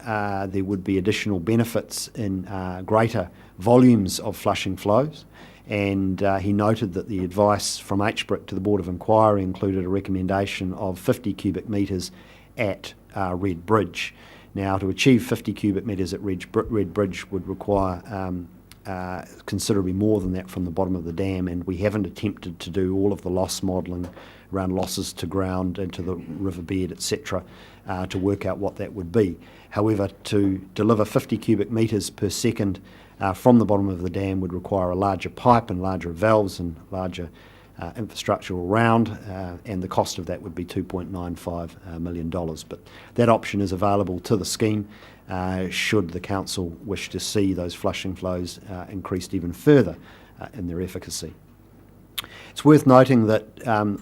there would be additional benefits in greater volumes of flushing flows, and he noted that the advice from HBRC to the Board of Inquiry included a recommendation of 50 cubic metres at Red Bridge. Now, to achieve 50 cubic metres at Red Bridge would require considerably more than that from the bottom of the dam, and we haven't attempted to do all of the loss modelling around losses to ground and to the riverbed, etc., to work out what that would be. However, to deliver 50 cubic metres per second from the bottom of the dam would require a larger pipe and larger valves and larger infrastructure all round, and the cost of that would be $2.95 million. But that option is available to the scheme should the council wish to see those flushing flows increased even further in their efficacy. It's worth noting that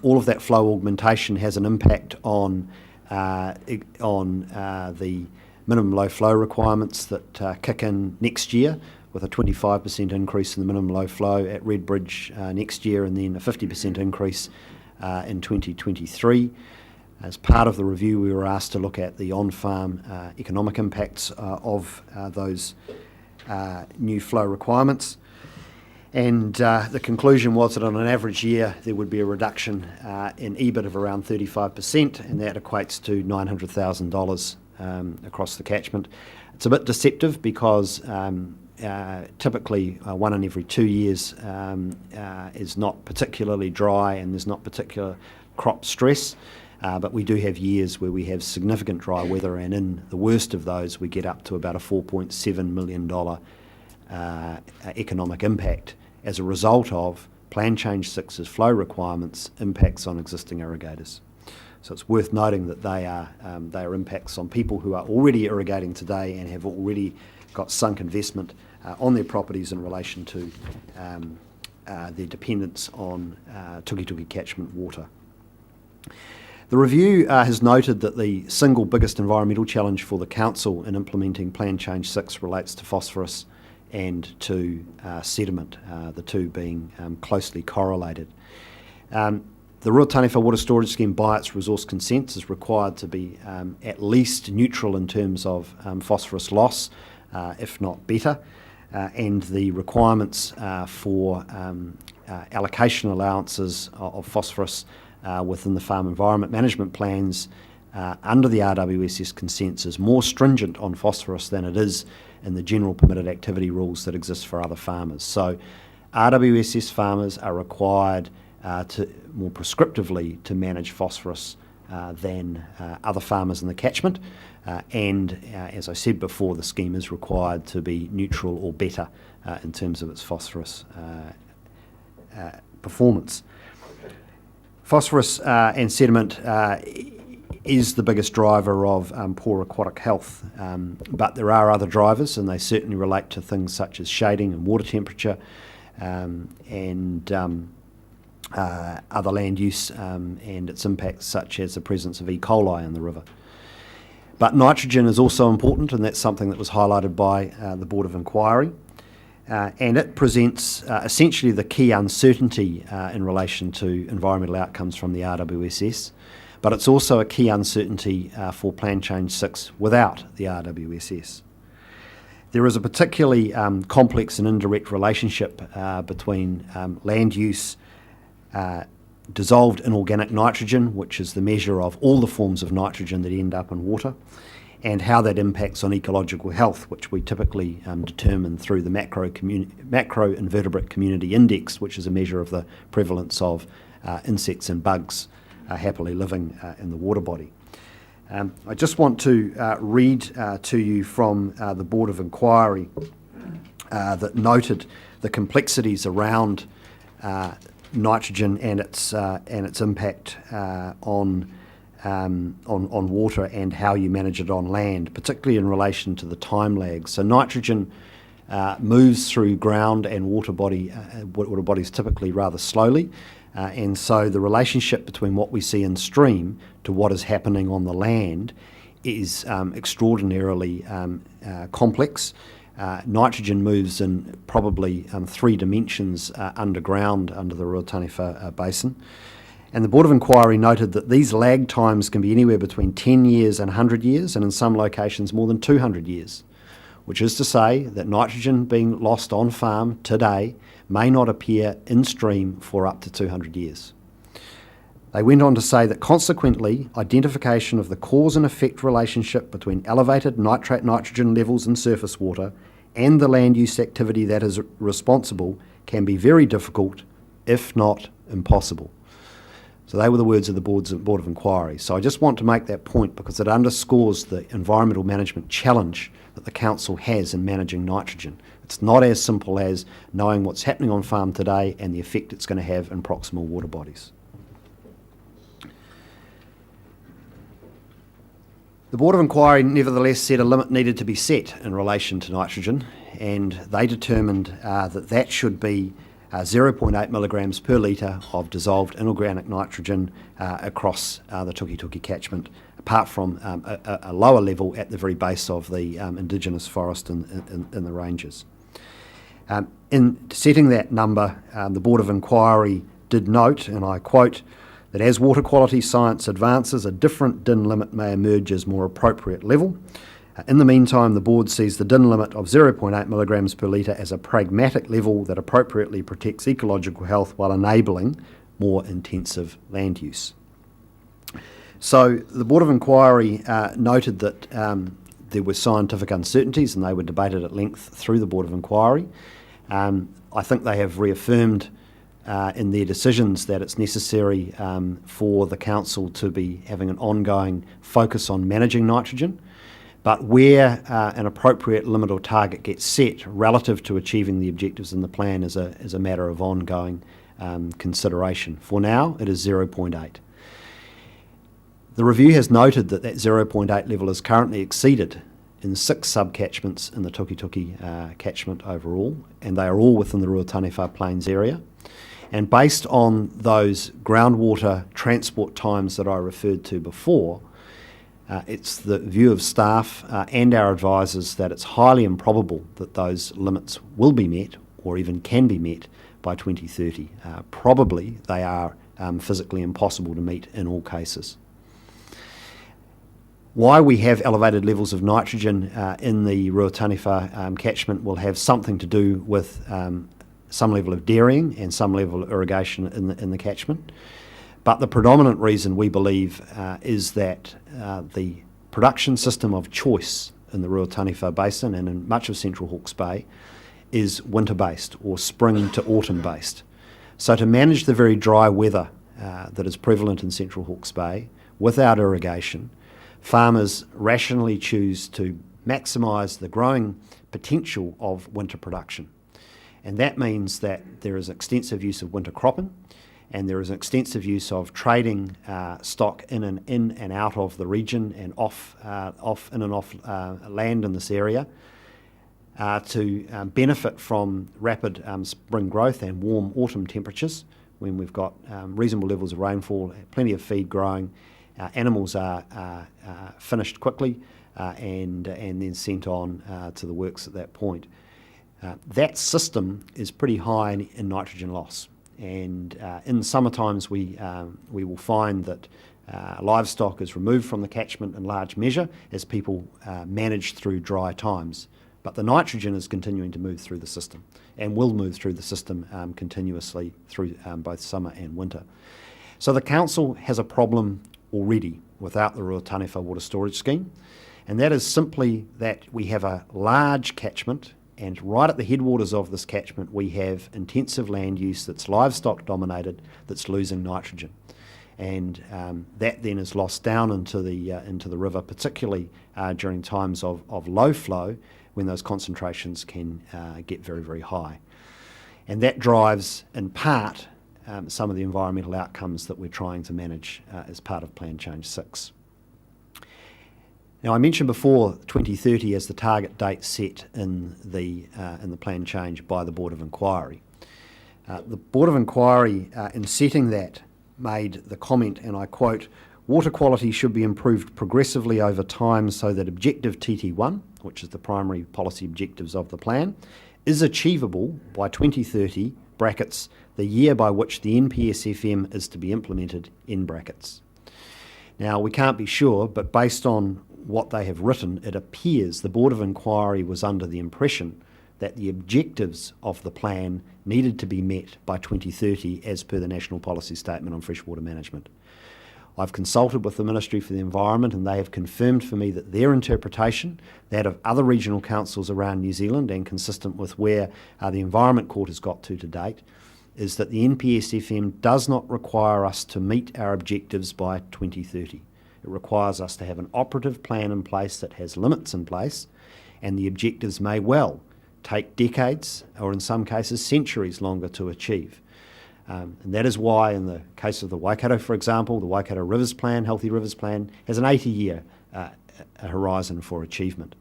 all of that flow augmentation has an impact on the minimum low flow requirements that kick in next year, with a 25% increase in the minimum low flow at Red Bridge next year, and then a 50% increase in 2023. As part of the review, we were asked to look at the on-farm economic impacts of those new flow requirements. And the conclusion was that on an average year, there would be a reduction in EBIT of around 35%, and that equates to $900,000 across the catchment. It's a bit deceptive because typically 1 in every 2 years is not particularly dry and there's not particular crop stress. But we do have years where we have significant dry weather, and in the worst of those, we get up to about a $4.7 million economic impact as a result of Plan Change 6's flow requirements impacts on existing irrigators. So it's worth noting that they are impacts on people who are already irrigating today and have already got sunk investment on their properties in relation to their dependence on tuki catchment water. The review has noted that the single biggest environmental challenge for the council in implementing Plan Change 6 relates to phosphorus and to sediment, the two being closely correlated. The Ruataniwha Water Storage Scheme, by its resource consents, is required to be at least neutral in terms of phosphorus loss, if not better, and the requirements for allocation allowances of phosphorus within the farm environment management plans under the RWSS consents is more stringent on phosphorus than it is in the general permitted activity rules that exist for other farmers. So RWSS farmers are required to more prescriptively to manage phosphorus than other farmers in the catchment, and as I said before, the scheme is required to be neutral or better in terms of its phosphorus performance. Phosphorus and sediment is the biggest driver of poor aquatic health, but there are other drivers, and they certainly relate to things such as shading and water temperature and other land use and its impacts, such as the presence of E. coli in the river. But nitrogen is also important, and that's something that was highlighted by the Board of Inquiry. And it presents essentially the key uncertainty in relation to environmental outcomes from the RWSS, but it's also a key uncertainty for Plan Change 6 without the RWSS. There is a particularly complex and indirect relationship between land use, dissolved inorganic nitrogen, which is the measure of all the forms of nitrogen that end up in water, and how that impacts on ecological health, which we typically determine through the macro invertebrate community index, which is a measure of the prevalence of insects and bugs happily living in the water body. I just want to read to you from the Board of Inquiry that noted the complexities around nitrogen and its impact on water and how you manage it on land, particularly in relation to the time lag. So nitrogen moves through ground and water bodies typically rather slowly, and so the relationship between what we see in stream to what is happening on the land is extraordinarily complex. Nitrogen moves in probably 3 dimensions underground under the Ruataniwha Basin. And the Board of Inquiry noted that these lag times can be anywhere between 10 years and 100 years, and in some locations more than 200 years, which is to say that nitrogen being lost on farm today may not appear in stream for up to 200 years. They went on to say that consequently, identification of the cause and effect relationship between elevated nitrate nitrogen levels in surface water and the land use activity that is responsible can be very difficult, if not impossible. So they were the words of the Board of Inquiry. So I just want to make that point because it underscores the environmental management challenge that the Council has in managing nitrogen. It's not as simple as knowing what's happening on farm today and the effect it's going to have in proximal water bodies. The Board of Inquiry nevertheless said a limit needed to be set in relation to nitrogen, and they determined that should be 0.8 milligrams per litre of dissolved inorganic nitrogen across the Tukituki catchment, apart from a lower level at the very base of the indigenous forest in the ranges. In setting that number, the Board of Inquiry did note, and I quote, that as water quality science advances, a different DIN limit may emerge as more appropriate level. In the meantime, the Board sees the DIN limit of 0.8 milligrams per litre as a pragmatic level that appropriately protects ecological health while enabling more intensive land use. So the Board of Inquiry noted that there were scientific uncertainties and they were debated at length through the Board of Inquiry. I think they have reaffirmed in their decisions that it's necessary for the Council to be having an ongoing focus on managing nitrogen, but where an appropriate limit or target gets set relative to achieving the objectives in the plan is a matter of ongoing consideration. For now, it is 0.8. The review has noted that 0.8 level is currently exceeded in 6 sub-catchments in the Tukituki catchment overall, and they are all within the Ruataniwha Plains area. And based on those groundwater transport times that I referred to before, it's the view of staff and our advisors that it's highly improbable that those limits will be met or even can be met by 2030. Probably they are physically impossible to meet in all cases. Why we have elevated levels of nitrogen in the Ruataniwha catchment will have something to do with some level of dairying and some level of irrigation in the catchment. But the predominant reason we believe is that the production system of choice in the Ruataniwha Basin and in much of Central Hawke's Bay is winter-based or spring to autumn-based. So to manage the very dry weather that is prevalent in Central Hawke's Bay without irrigation, farmers rationally choose to maximise the growing potential of winter production. And that means that there is extensive use of winter cropping, and there is an extensive use of trading stock in and out of the region and off land in this area to benefit from rapid spring growth and warm autumn temperatures when we've got reasonable levels of rainfall, plenty of feed growing. Animals are finished quickly and then sent on to the works at that point. That system is pretty high in nitrogen loss, and in summer times we will find that livestock is removed from the catchment in large measure as people manage through dry times. But the nitrogen is continuing to move through the system and will move through the system continuously through both summer and winter. So the council has a problem already without the Ruataniwha water storage scheme, and that is simply that we have a large catchment, and right at the headwaters of this catchment we have intensive land use that's livestock dominated, that's losing nitrogen. And that then is lost down into the river, particularly during times of low flow, when those concentrations can get very, very high. And that drives, in part, some of the environmental outcomes that we're trying to manage as part of Plan Change 6. Now, I mentioned before 2030 as the target date set in the plan change by the Board of Inquiry. The Board of Inquiry, in setting that, made the comment, and I quote, "Water quality should be improved progressively over time so that objective TT1, which is the primary policy objectives of the plan, is achievable by 2030, brackets, the year by which the NPSFM is to be implemented, in brackets." Now, we can't be sure, but based on what they have written, it appears the Board of Inquiry was under the impression that the objectives of the plan needed to be met by 2030 as per the National Policy Statement on Freshwater Management. I've consulted with the Ministry for the Environment, and they have confirmed for me that their interpretation, that of other regional councils around New Zealand and consistent with where the Environment Court has got to date, is that the NPSFM does not require us to meet our objectives by 2030. It requires us to have an operative plan in place that has limits in place, and the objectives may well take decades, or in some cases centuries longer to achieve. And that is why, in the case of the Waikato, for example, the Waikato Rivers Plan, Healthy Rivers Plan, has an 80-year horizon for achievement.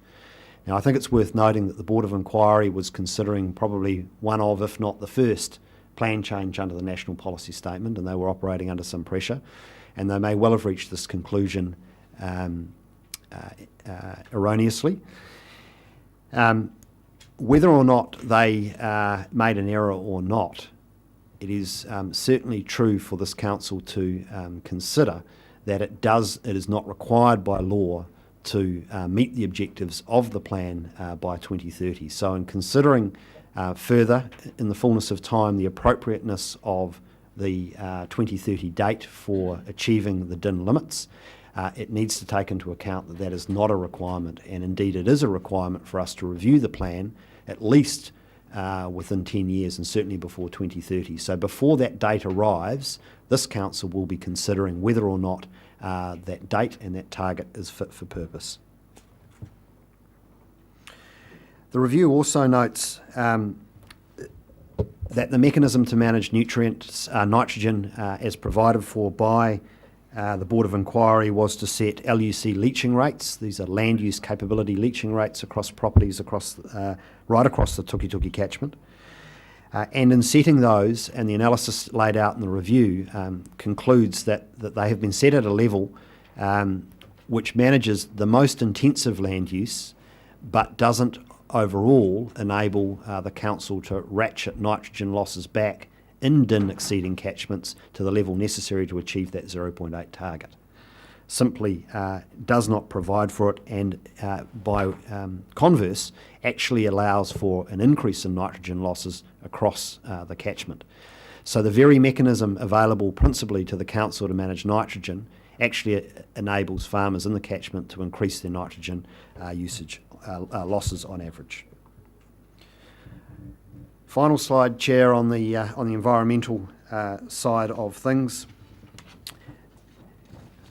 Now, I think it's worth noting that the Board of Inquiry was considering probably one of, if not the first, plan change under the National Policy Statement, and they were operating under some pressure, and they may well have reached this conclusion erroneously. Whether or not they made an error or not, it is certainly true for this council to consider that it is not required by law to meet the objectives of the plan by 2030. So in considering further, in the fullness of time, the appropriateness of the 2030 date for achieving the DIN limits, it needs to take into account that that is not a requirement, and indeed it is a requirement for us to review the plan at least within 10 years and certainly before 2030. So before that date arrives, this council will be considering whether or not that date and that target is fit for purpose. The review also notes that the mechanism to manage nutrients, nitrogen, as provided for by the Board of Inquiry was to set LUC leaching rates. These are land use capability leaching rates across properties right across the Tukituki catchment. And in setting those, and the analysis laid out in the review concludes that they have been set at a level which manages the most intensive land use, but doesn't overall enable the council to ratchet nitrogen losses back in DIN exceeding catchments to the level necessary to achieve that 0.8 target. Simply does not provide for it, and by converse actually allows for an increase in nitrogen losses across the catchment. So the very mechanism available principally to the council to manage nitrogen actually enables farmers in the catchment to increase their nitrogen usage losses on average. Final slide, Chair, on the environmental side of things.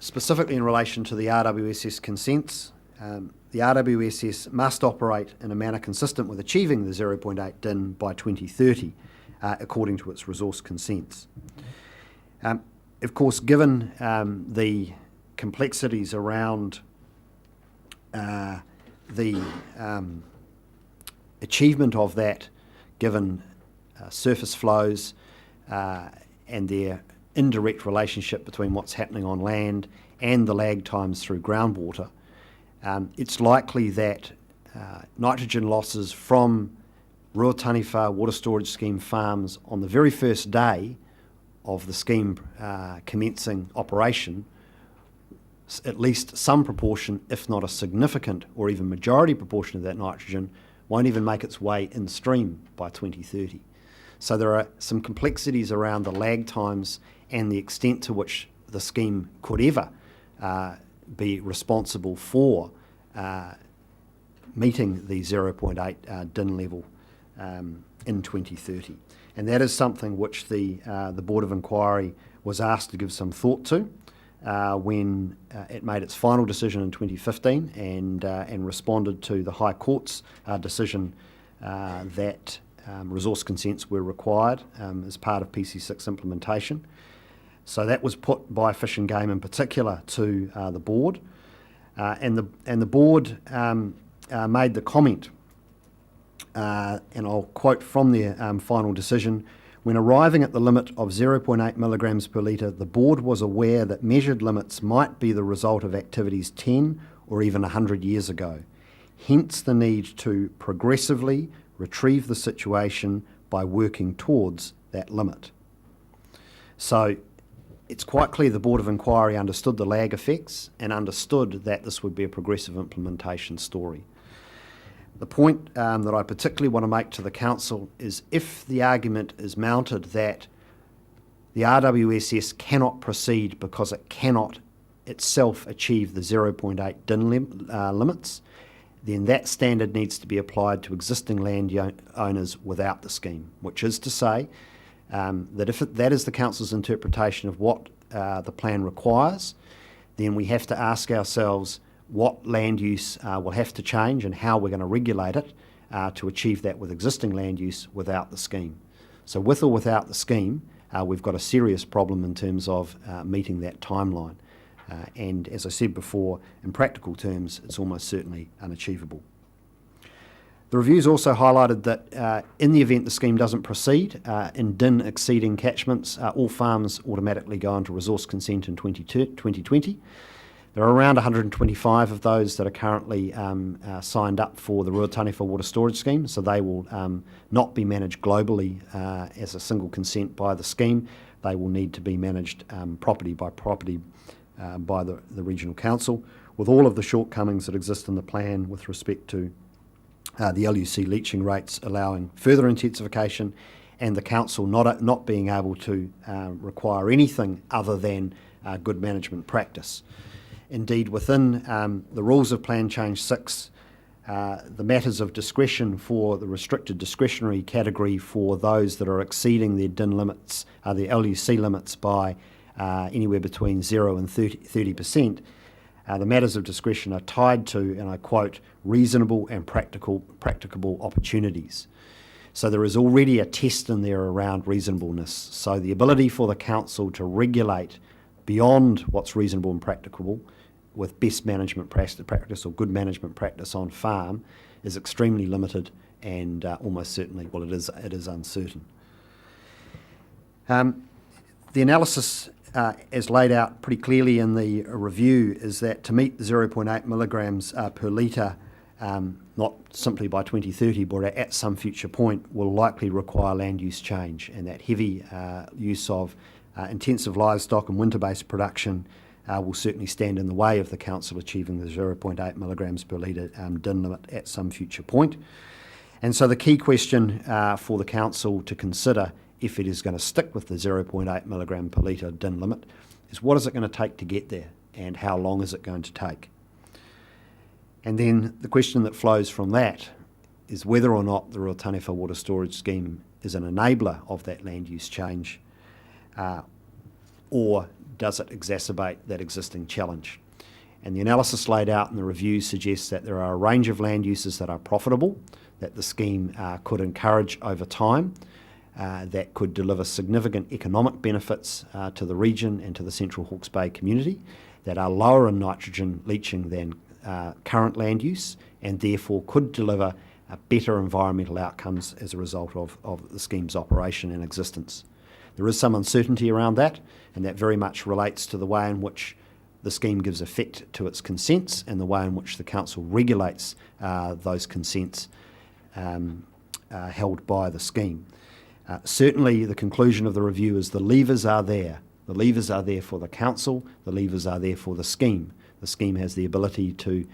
Specifically in relation to the RWSS consents, the RWSS must operate in a manner consistent with achieving the 0.8 DIN by 2030, according to its resource consents. Of course, given the complexities around the achievement of that, given surface flows and their indirect relationship between what's happening on land and the lag times through groundwater, it's likely that nitrogen losses from Ruataniwha Water Storage Scheme farms on the very first day of the scheme commencing operation, at least some proportion, if not a significant or even majority proportion of that nitrogen, won't even make its way in stream by 2030. So there are some complexities around the lag times and the extent to which the scheme could ever be responsible for meeting the 0.8 DIN level in 2030. And that is something which the Board of Inquiry was asked to give some thought to when it made its final decision in 2015 and responded to the High Court's decision that resource consents were required as part of PC6 implementation. So that was put by Fish and Game in particular to the board, and the board made the comment, and I'll quote from their final decision: "When arriving at the limit of 0.8 milligrams per litre, the board was aware that measured limits might be the result of activities 10 or even 100 years ago. Hence the need to progressively retrieve the situation by working towards that limit." So it's quite clear the Board of Inquiry understood the lag effects and understood that this would be a progressive implementation story. The point that I particularly want to make to the Council is, if the argument is mounted that the RWSS cannot proceed because it cannot itself achieve the 0.8 DIN limits, then that standard needs to be applied to existing land owners without the scheme, which is to say that if that is the Council's interpretation of what the plan requires, then we have to ask ourselves what land use will have to change and how we're going to regulate it to achieve that with existing land use without the scheme. So with or without the scheme, we've got a serious problem in terms of meeting that timeline. And as I said before, in practical terms, it's almost certainly unachievable. The reviews also highlighted that in the event the scheme doesn't proceed, in DIN exceeding catchments, all farms automatically go into resource consent in 2020. There are around 125 of those that are currently signed up for the Ruataniwha water storage scheme, so they will not be managed globally as a single consent by the scheme. They will need to be managed property by property by the Regional Council, with all of the shortcomings that exist in the plan with respect to the LUC leaching rates allowing further intensification, and the Council not being able to require anything other than good management practice. Indeed, within the rules of Plan Change 6, the matters of discretion for the restricted discretionary category for those that are exceeding their DIN limits, the LUC limits by anywhere between 0 and 30%, the matters of discretion are tied to, and I quote, reasonable and practicable opportunities. So there is already a test in there around reasonableness. So the ability for the Council to regulate beyond what's reasonable and practicable with best management practice or good management practice on farm is extremely limited and almost certainly, well, it is uncertain. The analysis as laid out pretty clearly in the review is that to meet the 0.8 milligrams per litre, not simply by 2030 but at some future point, will likely require land use change, and that heavy use of intensive livestock and winter-based production will certainly stand in the way of the Council achieving the 0.8 milligrams per litre DIN limit at some future point. And so the key question for the Council to consider, if it is going to stick with the 0.8 milligram per litre DIN limit, is what is it going to take to get there, and how long is it going to take? And then the question that flows from that is whether or not the Ruataniwha water storage scheme is an enabler of that land use change, or does it exacerbate that existing challenge? And the analysis laid out in the review suggests that there are a range of land uses that are profitable, that the scheme could encourage over time, that could deliver significant economic benefits to the region and to the Central Hawke's Bay community, that are lower in nitrogen leaching than current land use, and therefore could deliver better environmental outcomes as a result of the scheme's operation and existence. There is some uncertainty around that, and that very much relates to the way in which the scheme gives effect to its consents and the way in which the Council regulates those consents held by the scheme. Certainly the conclusion of the review is the levers are there. The levers are there for the Council, the levers are there for the scheme. The scheme has the ability to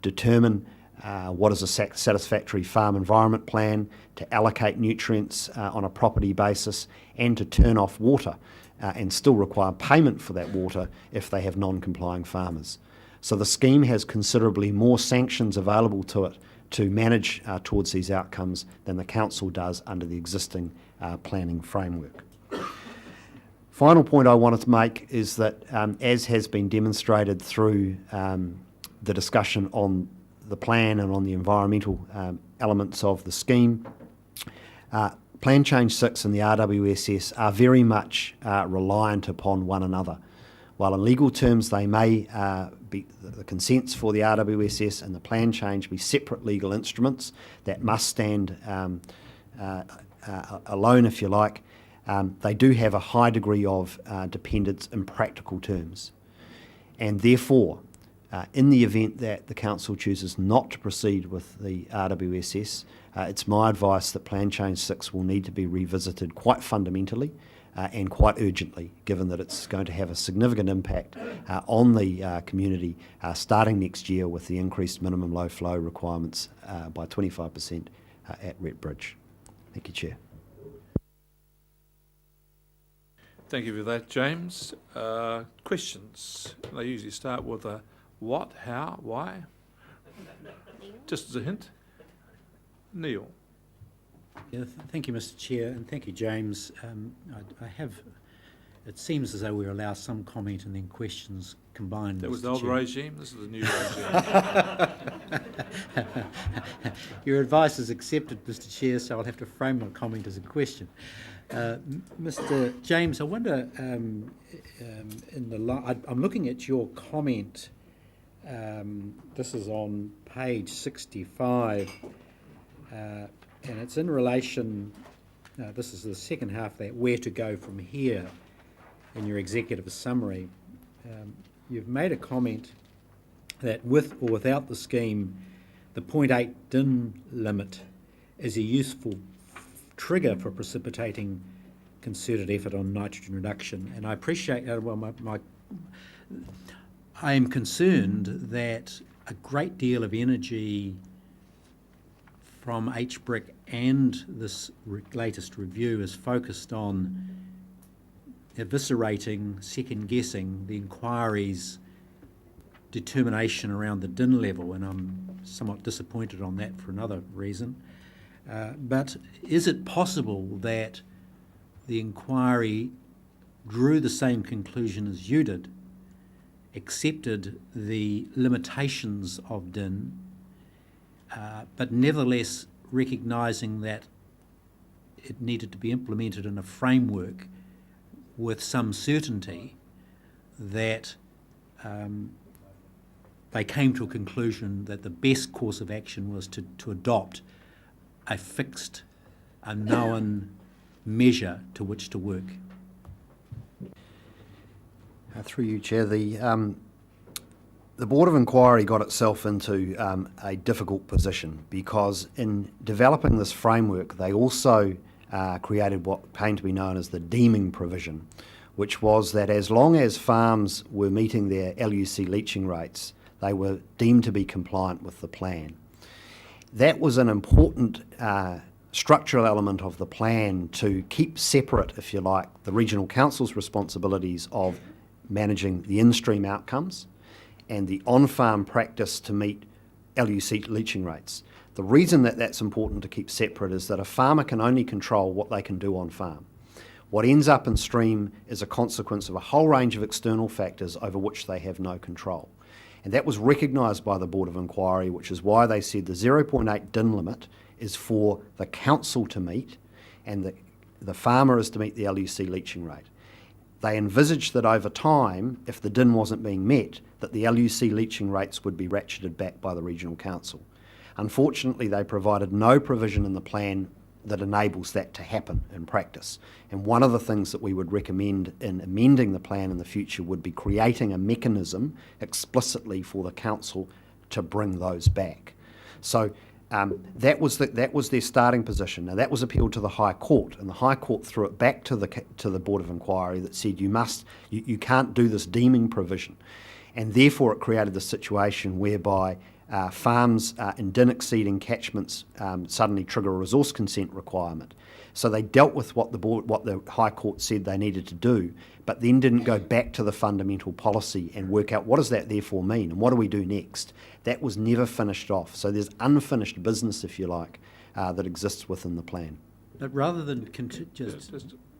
determine what is a satisfactory farm environment plan, to allocate nutrients on a property basis, and to turn off water and still require payment for that water if they have non-complying farmers. So the scheme has considerably more sanctions available to it to manage towards these outcomes than the council does under the existing planning framework. Final point I wanted to make is that, as has been demonstrated through the discussion on the plan and on the environmental elements of the scheme, Plan Change 6 and the RWSS are very much reliant upon one another. While in legal terms they may be the consents for the RWSS and the plan change be separate legal instruments that must stand alone, if you like, they do have a high degree of dependence in practical terms. And therefore, in the event that the council chooses not to proceed with the RWSS, it's my advice that Plan Change 6 will need to be revisited quite fundamentally and quite urgently, given that it's going to have a significant impact on the community starting next year with the increased minimum low flow requirements by 25% at Ret Bridge. Thank you, Chair. Thank you for that, James. Questions? They usually start with a what, how, why? Just as a hint. Neil. Yeah, thank you, Mr. Chair, and thank you, James. I have. It seems as though we allow some comment and then questions combined. That was Mr. the old Chair. regime. This is the new regime. Your advice is accepted, Mr. Chair, so I'll have to frame my comment as a question. Mr. James, I wonder, I'm looking at your comment. This is on page 65, and it's in relation, this is the second half of that, where to go from here in your executive summary. You've made a comment that with or without the scheme, the 0.8 DIN limit is a useful trigger for precipitating concerted effort on nitrogen reduction. And I appreciate, I am concerned that a great deal of energy from HBRC and this latest review is focused on eviscerating, second-guessing the inquiry's determination around the DIN level, and I'm somewhat disappointed on that for another reason. But is it possible that the inquiry drew the same conclusion as you did, accepted the limitations of DIN, but nevertheless recognising that it needed to be implemented in a framework with some certainty, that they came to a conclusion that the best course of action was to adopt a fixed, a known measure to which to work? Through you, Chair, the Board of Inquiry got itself into a difficult position because in developing this framework, they also created what came to be known as the deeming provision, which was that as long as farms were meeting their LUC leaching rates, they were deemed to be compliant with the plan. That was an important structural element of the plan to keep separate, if you like, the regional council's responsibilities of managing the in-stream outcomes and the on-farm practice to meet LUC leaching rates. The reason that that's important to keep separate is that a farmer can only control what they can do on farm. What ends up in stream is a consequence of a whole range of external factors over which they have no control. And that was recognised by the Board of Inquiry, which is why they said the 0.8 DIN limit is for the council to meet and the farmer is to meet the LUC leaching rate. They envisaged that over time, if the DIN wasn't being met, that the LUC leaching rates would be ratcheted back by the regional council. Unfortunately, they provided no provision in the plan that enables that to happen in practice. And one of the things that we would recommend in amending the plan in the future would be creating a mechanism explicitly for the council to bring those back. So that was their starting position. Now that was appealed to the High Court, and the High Court threw it back to the Board of Inquiry that said you can't do this deeming provision, and therefore it created the situation whereby farms in DIN exceeding catchments suddenly trigger a resource consent requirement. So they dealt with what the High Court said they needed to do, but then didn't go back to the fundamental policy and work out what does that therefore mean and what do we do next. That was never finished off. So there's unfinished business, if you like, that exists within the plan. But rather than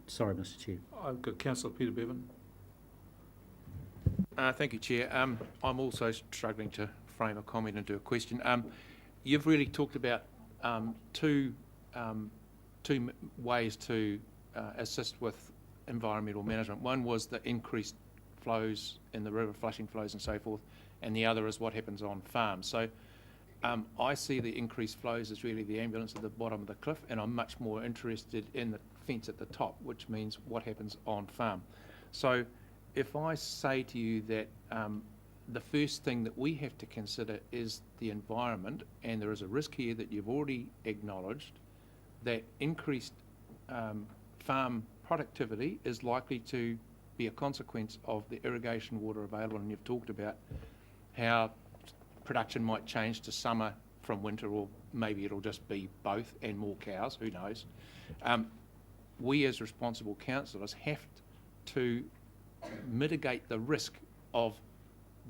sorry, Mr. Chair. I've got Councillor Peter Bevan. Thank you, Chair. I'm also struggling to frame a comment into a question. You've really talked about two ways to assist with environmental management. One was the increased flows in the river, flushing flows and so forth, and the other is what happens on farms. So I see the increased flows as really the ambulance at the bottom of the cliff, and I'm much more interested in the fence at the top, which means what happens on farm. So if I say to you that the first thing that we have to consider is the environment, and there is a risk here that you've already acknowledged, that increased farm productivity is likely to be a consequence of the irrigation water available, and you've talked about how production might change to summer from winter, or maybe it'll just be both and more cows, who knows. We as responsible councillors have to mitigate the risk of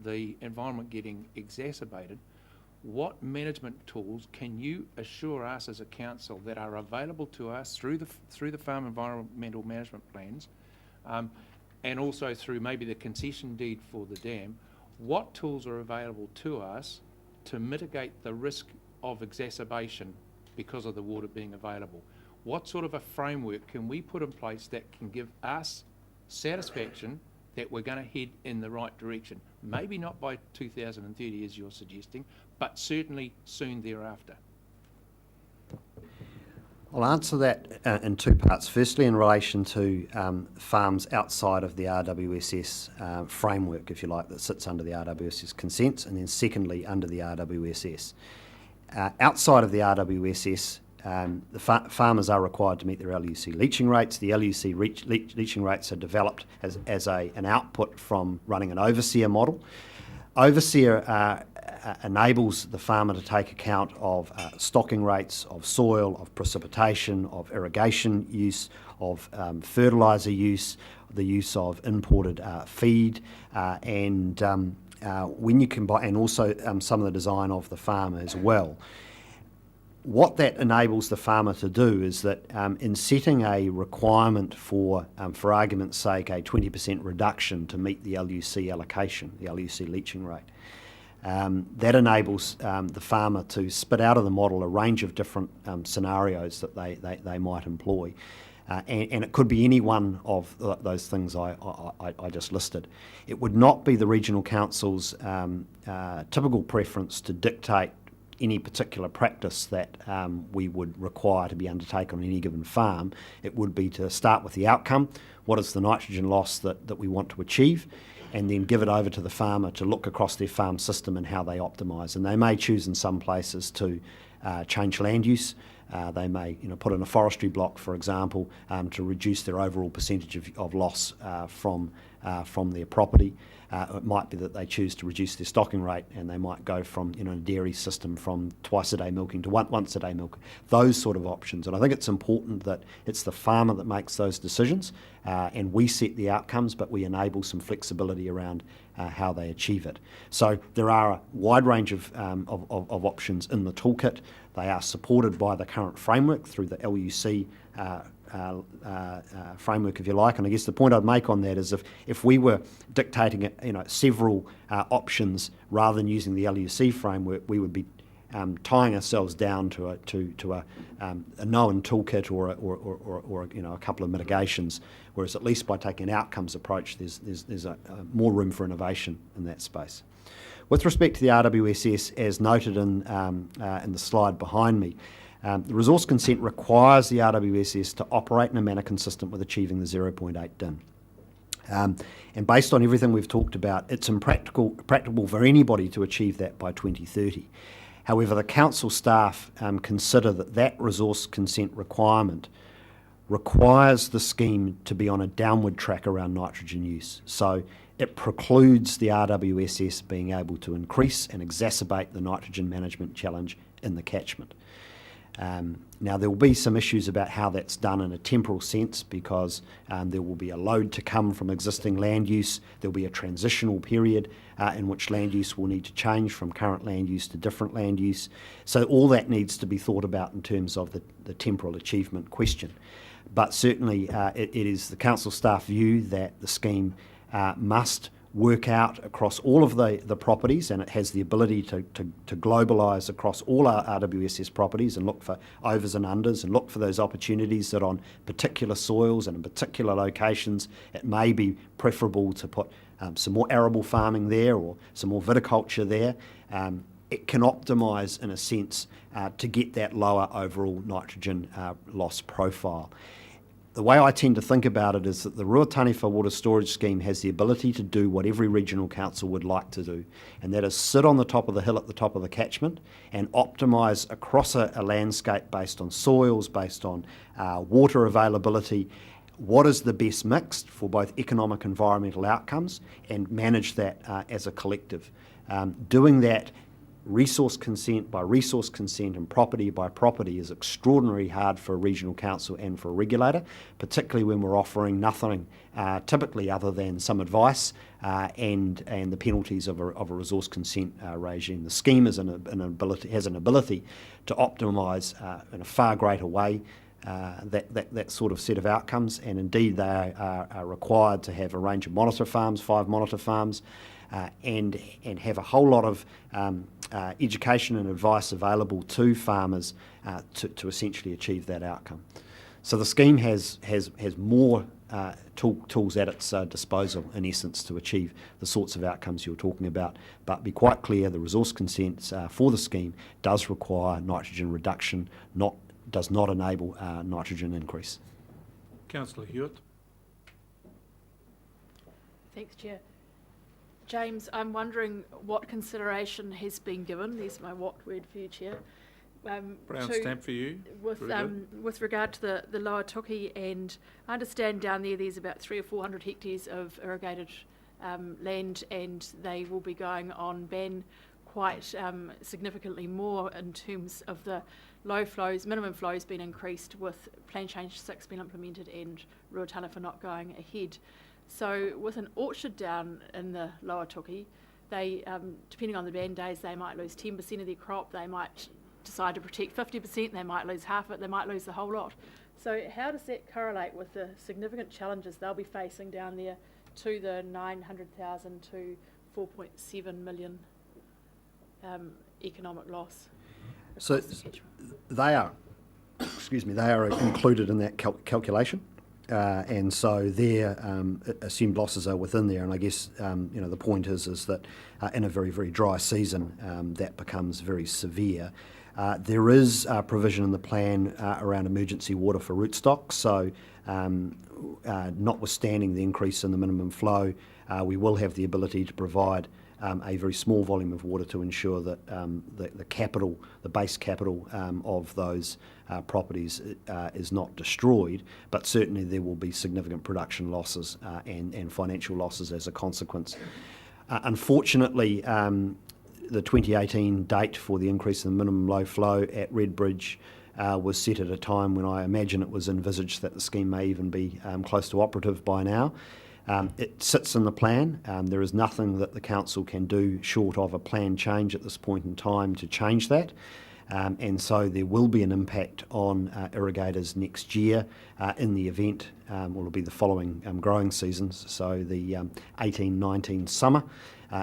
the environment getting exacerbated. What management tools can you assure us as a council that are available to us through the farm environmental management plans, and also through maybe the concession deed for the dam? What tools are available to us to mitigate the risk of exacerbation because of the water being available? What sort of a framework can we put in place that can give us satisfaction that we're going to head in the right direction? Maybe not by 2030 as you're suggesting, but certainly soon thereafter. I'll answer that in two parts. Firstly, in relation to farms outside of the RWSS framework, if you like, that sits under the RWSS consents, and then secondly, under the RWSS. Outside of the RWSS, the farmers are required to meet their LUC leaching rates. The LUC leaching rates are developed as an output from running an overseer model. Overseer enables the farmer to take account of stocking rates, of soil, of precipitation, of irrigation use, of fertiliser use, the use of imported feed, and when you combine, and also some of the design of the farm as well. What that enables the farmer to do is that in setting a requirement for argument's sake, a 20% reduction to meet the LUC allocation, the LUC leaching rate, that enables the farmer to spit out of the model a range of different scenarios that they might employ. And it could be any one of those things I just listed. It would not be the regional council's typical preference to dictate any particular practice that we would require to be undertaken on any given farm. It would be to start with the outcome, what is the nitrogen loss that we want to achieve, and then give it over to the farmer to look across their farm system and how they optimise. And they may choose in some places to change land use. They may put in a forestry block, for example, to reduce their overall percentage of loss from their property. It might be that they choose to reduce their stocking rate, and they might go from a dairy system from twice a day milking to once a day milking. Those sort of options. And I think it's important that it's the farmer that makes those decisions, and we set the outcomes, but we enable some flexibility around how they achieve it. So there are a wide range of options in the toolkit. They are supported by the current framework through the LUC framework, if you like. And I guess the point I'd make on that is if we were dictating several options rather than using the LUC framework, we would be tying ourselves down to a known toolkit or a couple of mitigations. Whereas at least by taking an outcomes approach, there's more room for innovation in that space. With respect to the RWSS, as noted in the slide behind me, the resource consent requires the RWSS to operate in a manner consistent with achieving the 0.8 DIN. And based on everything we've talked about, it's practicable for anybody to achieve that by 2030. However, the council staff consider that resource consent requirement requires the scheme to be on a downward track around nitrogen use. So it precludes the RWSS being able to increase and exacerbate the nitrogen management challenge in the catchment. Now, there will be some issues about how that's done in a temporal sense, because there will be a load to come from existing land use. There will be a transitional period in which land use will need to change from current land use to different land use. So all that needs to be thought about in terms of the temporal achievement question. But certainly it is the council staff view that the scheme must work out across all of the properties, and it has the ability to globalise across all our RWSS properties and look for overs and unders and look for those opportunities that on particular soils and in particular locations it may be preferable to put some more arable farming there or some more viticulture there. It can optimise in a sense to get that lower overall nitrogen loss profile. The way I tend to think about it is that the Ruataniwha water storage scheme has the ability to do what every regional council would like to do, and that is sit on the top of the hill at the top of the catchment and optimise across a landscape based on soils, based on water availability, what is the best mix for both economic and environmental outcomes, and manage that as a collective. Doing that resource consent by resource consent and property by property is extraordinarily hard for a regional council and for a regulator, particularly when we're offering nothing typically other than some advice and the penalties of a resource consent regime. The scheme has an ability to optimise in a far greater way that sort of set of outcomes, and indeed they are required to have a range of monitor farms, 5 monitor farms, and have a whole lot of education and advice available to farmers to essentially achieve that outcome. So the scheme has more tools at its disposal, in essence, to achieve the sorts of outcomes you're talking about. But be quite clear, the resource consent for the scheme does require nitrogen reduction, does not enable nitrogen increase. Councillor Hewitt. Thanks, Chair. James, I'm wondering what consideration has been given, there's my what word for you, Chair. Brown stamp for you. With regard to the Lower Tuki, and I understand down there's about 300 or 400 hectares of irrigated land, and they will be going on ban quite significantly more in terms of the low flows, minimum flows being increased with Plan Change 6 being implemented and Ruataniwha not going ahead. So with an orchard down in the Lower Tuki, they, depending on the ban days, they might lose 10% of their crop, they might decide to protect 50%, they might lose half of it, they might lose the whole lot. So how does that correlate with the significant challenges they'll be facing down there to the 900,000 to 4.7 million economic loss? So they are included in that calculation. And so their assumed losses are within there, and I guess the point is that in a very, very dry season that becomes very severe. There is provision in the plan around emergency water for rootstock, so notwithstanding the increase in the minimum flow, we will have the ability to provide a very small volume of water to ensure that the base capital of those properties is not destroyed, but certainly there will be significant production losses and financial losses as a consequence. Unfortunately, the 2018 date for the increase in the minimum low flow at Redbridge was set at a time when I imagine it was envisaged that the scheme may even be close to operative by now. It sits in the plan. There is nothing that the council can do short of a plan change at this point in time to change that. And so there will be an impact on irrigators next year in the event, it'll be the following growing seasons, so the 18-19 summer,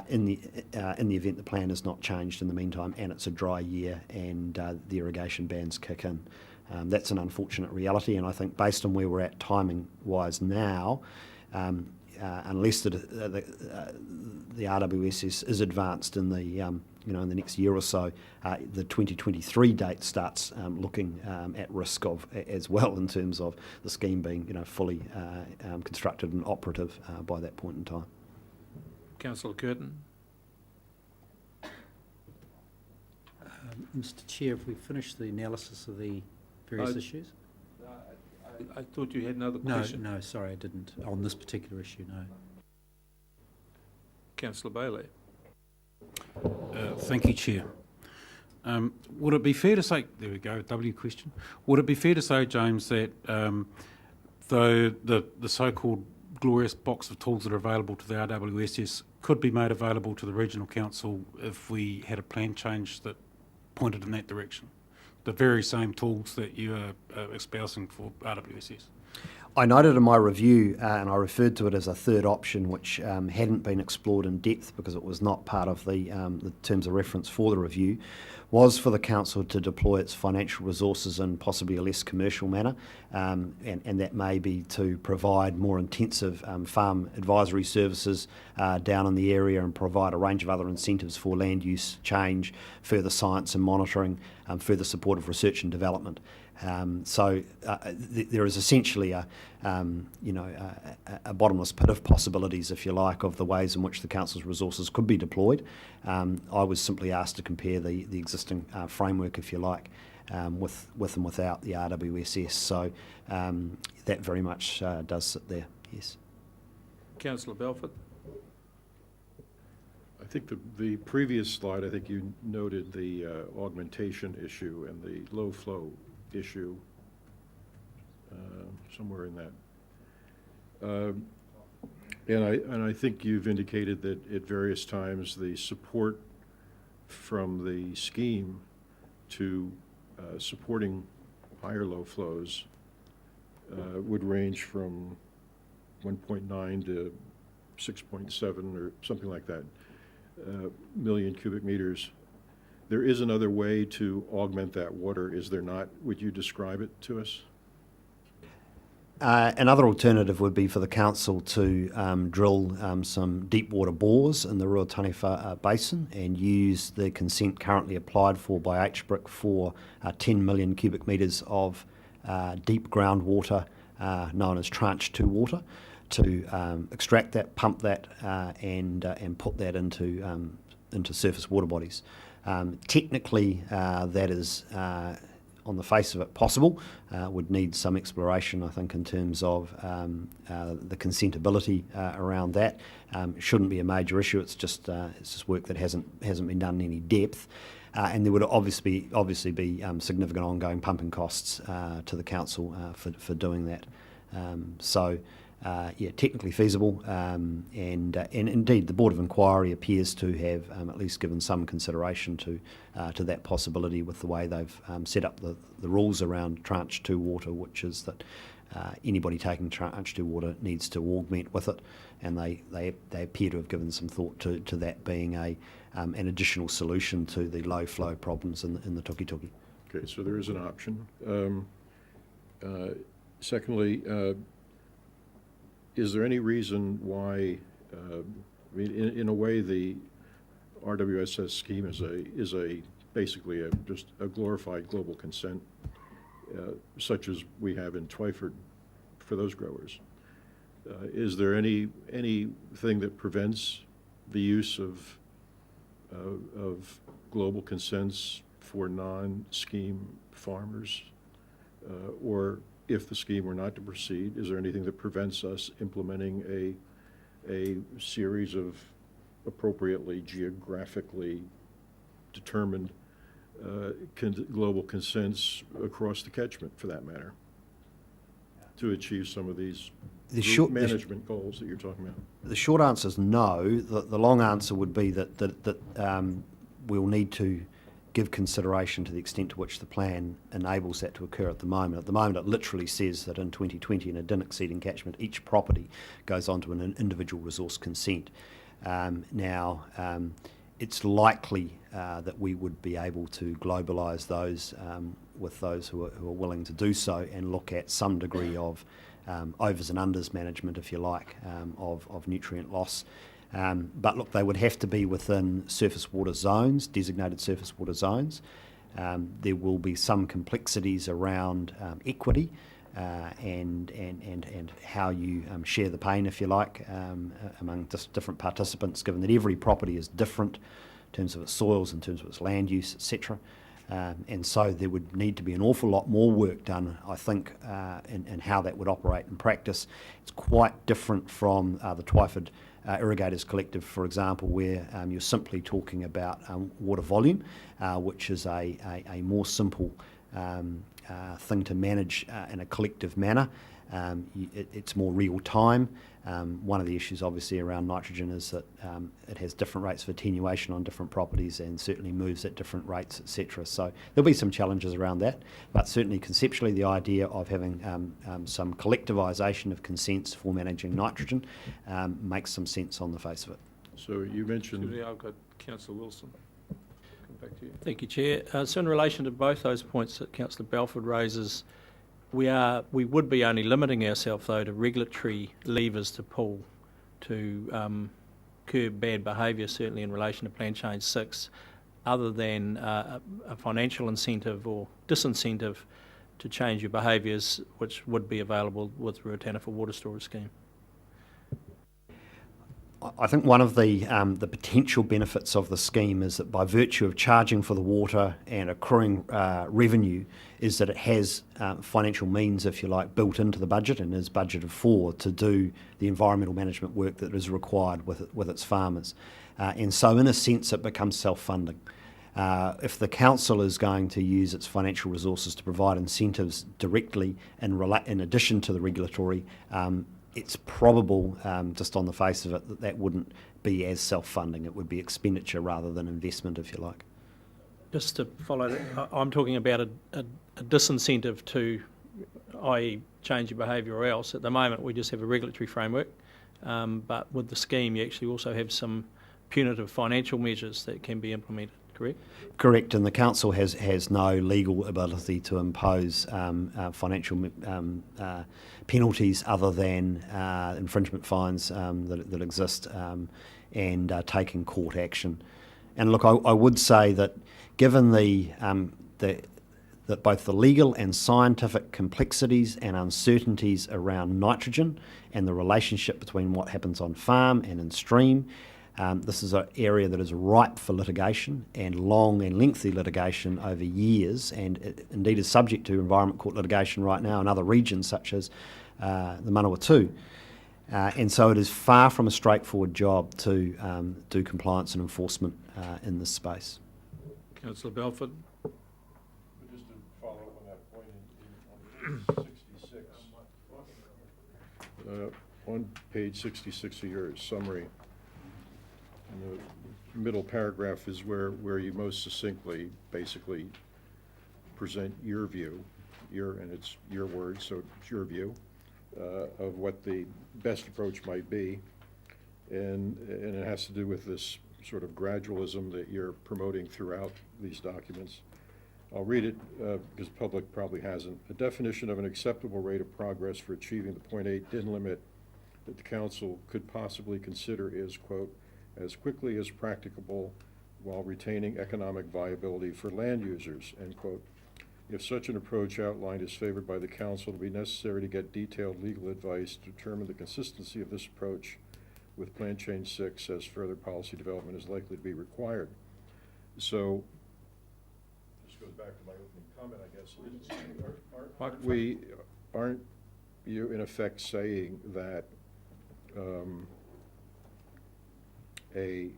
in the event the plan is not changed in the meantime and it's a dry year and the irrigation bans kick in. That's an unfortunate reality, and I think based on where we're at timing-wise now, unless the RWSS is advanced in the in the next year or so, the 2023 date starts looking at risk of as well in terms of the scheme being fully constructed and operative by that point in time. Councillor Curtin. Mr. Chair, have we finished the analysis of the various issues? I thought you had another question. No, sorry, I didn't. On this particular issue, no. Councillor Bailey. Thank you, Chair. Would it be fair to say, there we go, W question. Would it be fair to say, James, that though the so-called glorious box of tools that are available to the RWSS could be made available to the Regional Council if we had a plan change that pointed in that direction? The very same tools that you are espousing for RWSS. I noted in my review, and I referred to it as a third option, which hadn't been explored in depth because it was not part of the terms of reference for the review, was for the council to deploy its financial resources in possibly a less commercial manner, and that may be to provide more intensive farm advisory services down in the area and provide a range of other incentives for land use change, further science and monitoring, further support of research and development. There is essentially a bottomless pit of possibilities, if you like, of the ways in which the council's resources could be deployed. I was simply asked to compare the existing framework, if you like, with and without the RWSS. So that very much does sit there. Yes. Councillor Belford. I think the previous slide, I think you noted the augmentation issue and the low flow issue, somewhere in that. And I think you've indicated that at various times the support from the scheme to supporting higher low flows would range from 1.9 to 6.7 or something like that million cubic meters. There is another way to augment that water, is there not? Would you describe it to us? Another alternative would be for the council to drill some deep water bores in the Ruataniwha basin and use the consent currently applied for by HBRC for 10 million cubic metres of deep groundwater known as tranche 2 water to extract that, pump that and put that into surface water bodies. Technically, that is, on the face of it, possible. Would need some exploration, I think, in terms of the consentability around that. Shouldn't be a major issue. It's just work that hasn't been done in any depth. And there would obviously be significant ongoing pumping costs to the council for doing that. Technically feasible, and indeed the Board of Inquiry appears to have at least given some consideration to that possibility with the way they've set up the rules around tranche 2 water, which is that anybody taking tranche 2 water needs to augment with it, and they appear to have given some thought to that being an additional solution to the low flow problems in the Tukituki. Okay, so there is an option. Secondly, is there any reason why, in a way, the RWSS scheme is basically just a glorified global consent, such as we have in Twyford for those growers? Is there anything that prevents the use of global consents for non-scheme farmers, or if the scheme were not to proceed, is there anything that prevents us implementing a series of appropriately geographically determined global consents across the catchment, for that matter, to achieve some of these management goals that you're talking about? The short answer is no. The long answer would be that we'll need to give consideration to the extent to which the plan enables that to occur at the moment. At the moment, it literally says that in 2020, in a DIN exceeding catchment, each property goes onto an individual resource consent. It's likely that we would be able to globalise those with those who are willing to do so and look at some degree of overs and unders management, if you like, of nutrient loss. But look, they would have to be within surface water zones, designated surface water zones. There will be some complexities around equity and how you share the pain, if you like, among different participants, given that every property is different in terms of its soils, in terms of its land use, etc. And so there would need to be an awful lot more work done, I think, in how that would operate in practice. It's quite different from the Twyford irrigators collective, for example, where you're simply talking about water volume, which is a more simple thing to manage in a collective manner. It's more real time. One of the issues obviously around nitrogen is that it has different rates of attenuation on different properties and certainly moves at different rates, etc. So there'll be some challenges around that, but certainly conceptually the idea of having some collectivisation of consents for managing nitrogen makes some sense on the face of it. So you mentioned... I've got Councillor Wilson. Come back to you. Thank you, Chair. So in relation to both those points that Councillor Belford raises, we would be only limiting ourselves though to regulatory levers to pull to curb bad behaviour, certainly in relation to Plan Change 6, other than a financial incentive or disincentive to change your behaviours, which would be available with the Ruataniwha water storage scheme. I think one of the potential benefits of the scheme is that by virtue of charging for the water and accruing revenue, is that it has financial means, if you like, built into the budget and is budgeted for to do the environmental management work that is required with its farmers. And so in a sense it becomes self-funding. If the council is going to use its financial resources to provide incentives directly in addition to the regulatory, it's probable, just on the face of it, that wouldn't be as self-funding. It would be expenditure rather than investment, if you like. Just to follow that, I'm talking about a disincentive to, i.e. change your behaviour or else. At the moment we just have a regulatory framework, but with the scheme you actually also have some punitive financial measures that can be implemented, correct? Correct, and the council has no legal ability to impose financial penalties other than infringement fines that exist and taking court action. And look, I would say that given that both the legal and scientific complexities and uncertainties around nitrogen and the relationship between what happens on farm and in stream, this is an area that is ripe for litigation and long and lengthy litigation over years, and it indeed is subject to Environment Court litigation right now in other regions such as the Manawatu. And so it is far from a straightforward job to do compliance and enforcement in this space. Councillor Belford. Just to follow up on that point, on page 66, on page 66 of your summary, in the middle paragraph is where you most succinctly basically present your view, and it's your words, so it's your view of what the best approach might be, and it has to do with this sort of gradualism that you're promoting throughout these documents. I'll read it because the public probably hasn't. A definition of an acceptable rate of progress for achieving the 0.8 DIN limit that the council could possibly consider is, quote, as quickly as practicable while retaining economic viability for land users, end quote. If such an approach outlined is favored by the council, it will be necessary to get detailed legal advice to determine the consistency of this approach with Plan Change 6 as further policy development is likely to be required. So, this goes back to my opening comment, I guess. Aren't you in effect saying that a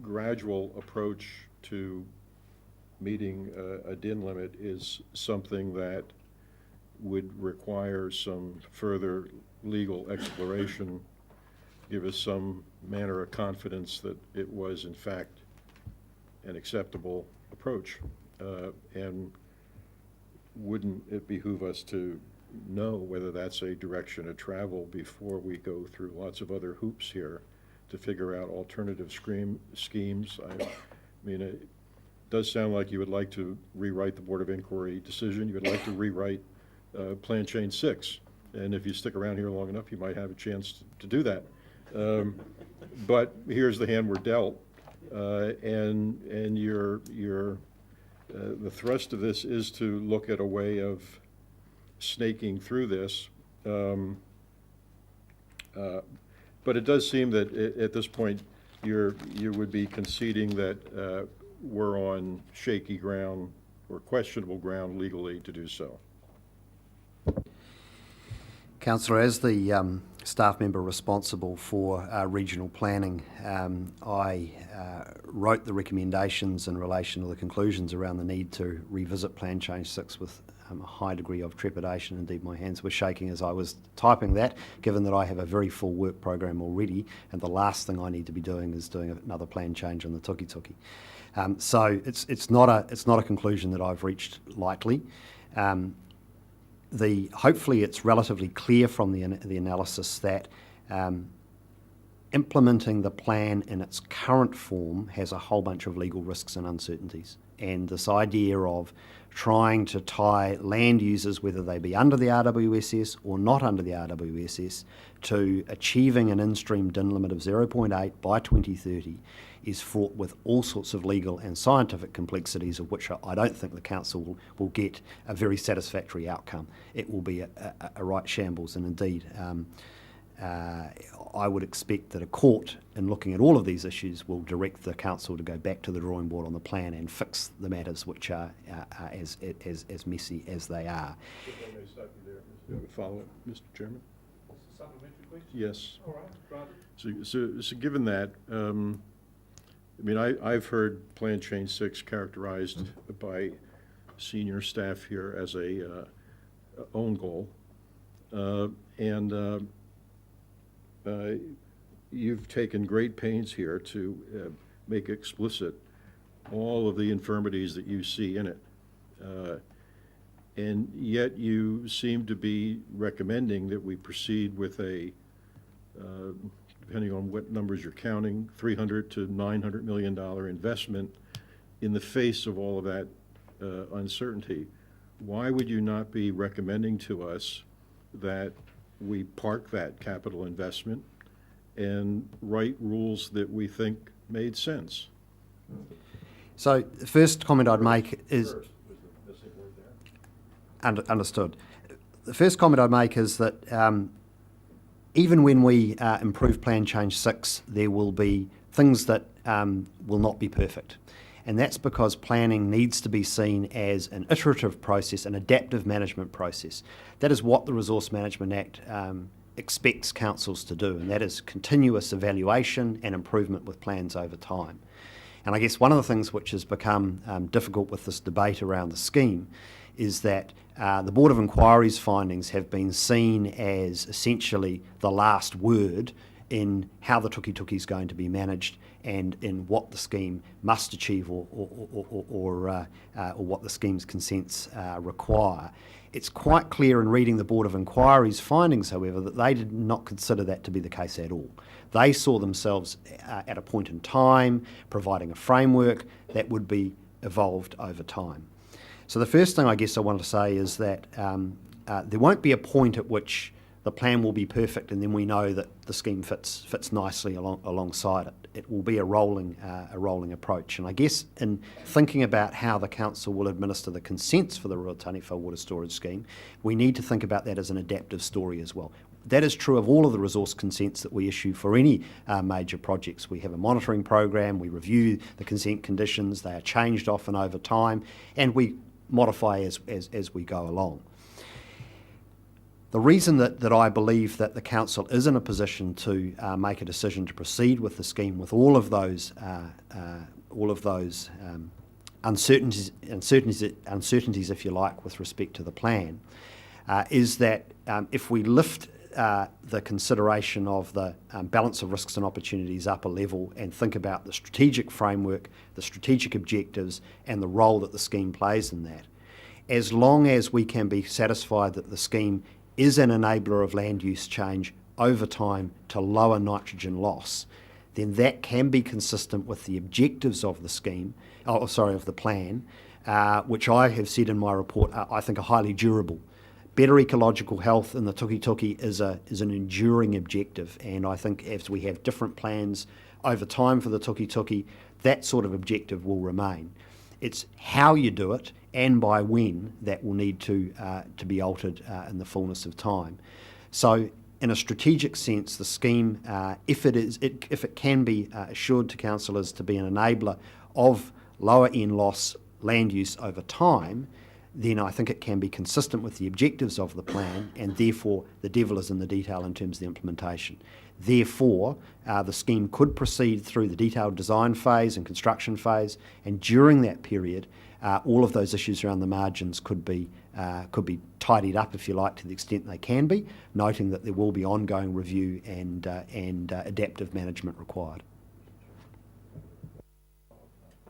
gradual approach to meeting a DIN limit is something that would require some further legal exploration, give us some manner of confidence that it was in fact an acceptable approach? And wouldn't it behoove us to know whether that's a direction of travel before we go through lots of other hoops here to figure out alternative schemes? I mean, it does sound like you would like to rewrite the Board of Inquiry decision. You would like to rewrite Plan Change 6. And if you stick around here long enough, you might have a chance to do that. But here's the hand we're dealt. And the thrust of this is to look at a way of snaking through this. But it does seem that at this point you would be conceding that we're on shaky ground or questionable ground legally to do so. Councillor, as the staff member responsible for regional planning, I wrote the recommendations in relation to the conclusions around the need to revisit Plan Change 6 with a high degree of trepidation. Indeed, my hands were shaking as I was typing that, given that I have a very full work program already, and the last thing I need to be doing is doing another plan change on the tuki-tuki. So it's not a conclusion that I've reached lightly. Hopefully it's relatively clear from the analysis that implementing the plan in its current form has a whole bunch of legal risks and uncertainties. And this idea of trying to tie land users, whether they be under the RWSS or not under the RWSS, to achieving an in-stream DIN limit of 0.8 by 2030 is fraught with all sorts of legal and scientific complexities, of which I don't think the council will get a very satisfactory outcome. It will be a right shambles, and indeed I would expect that a court, in looking at all of these issues, will direct the council to go back to the drawing board on the plan and fix the matters which are as messy as they are. Follow up, Mr. Chairman? Yes. All right. So given that, I mean, I've heard Plan Change 6 characterized by senior staff here as a own goal, and you've taken great pains here to make explicit all of the infirmities that you see in it, and yet you seem to be recommending that we proceed with a depending on what numbers you're counting, $300 to $900 million investment in the face of all of that uncertainty. Why would you not be recommending to us that we park that capital investment and write rules that we think made sense? So the first comment I'd make is... Understood. The first comment I'd make is that even when we improve Plan Change 6, there will be things that will not be perfect. And that's because planning needs to be seen as an iterative process, an adaptive management process. That is what the Resource Management Act expects councils to do, and that is continuous evaluation and improvement with plans over time. And I guess one of the things which has become difficult with this debate around the scheme is that the Board of Inquiry's findings have been seen as essentially the last word in how the tuki-tuki is going to be managed and in what the scheme must achieve or what the scheme's consents require. It's quite clear in reading the Board of Inquiry's findings, however, that they did not consider that to be the case at all. They saw themselves at a point in time providing a framework that would be evolved over time. So the first thing I guess I want to say is that there won't be a point at which the plan will be perfect and then we know that the scheme fits nicely alongside it. It will be a rolling approach. And I guess in thinking about how the council will administer the consents for the Ruataniwha water storage scheme, we need to think about that as an adaptive story as well. That is true of all of the resource consents that we issue for any major projects. We have a monitoring program, we review the consent conditions, they are changed often over time, and we modify as we go along. The reason that I believe that the council is in a position to make a decision to proceed with the scheme with all of those uncertainties, if you like, with respect to the plan, is that if we lift the consideration of the balance of risks and opportunities up a level and think about the strategic framework, the strategic objectives, and the role that the scheme plays in that, as long as we can be satisfied that the scheme is an enabler of land use change over time to lower nitrogen loss, then that can be consistent with the objectives of the scheme, of the plan, which I have said in my report I think are highly durable. Better ecological health in the tuki-tuki is an enduring objective, and I think as we have different plans over time for the tuki-tuki, that sort of objective will remain. It's how you do it and by when that will need to be altered in the fullness of time. So in a strategic sense, the scheme, if it can be assured to councillors to be an enabler of lower end loss land use over time, then I think it can be consistent with the objectives of the plan, and therefore the devil is in the detail in terms of the implementation. Therefore, the scheme could proceed through the detailed design phase and construction phase, and during that period, all of those issues around the margins could be tidied up, if you like, to the extent they can be, noting that there will be ongoing review and adaptive management required.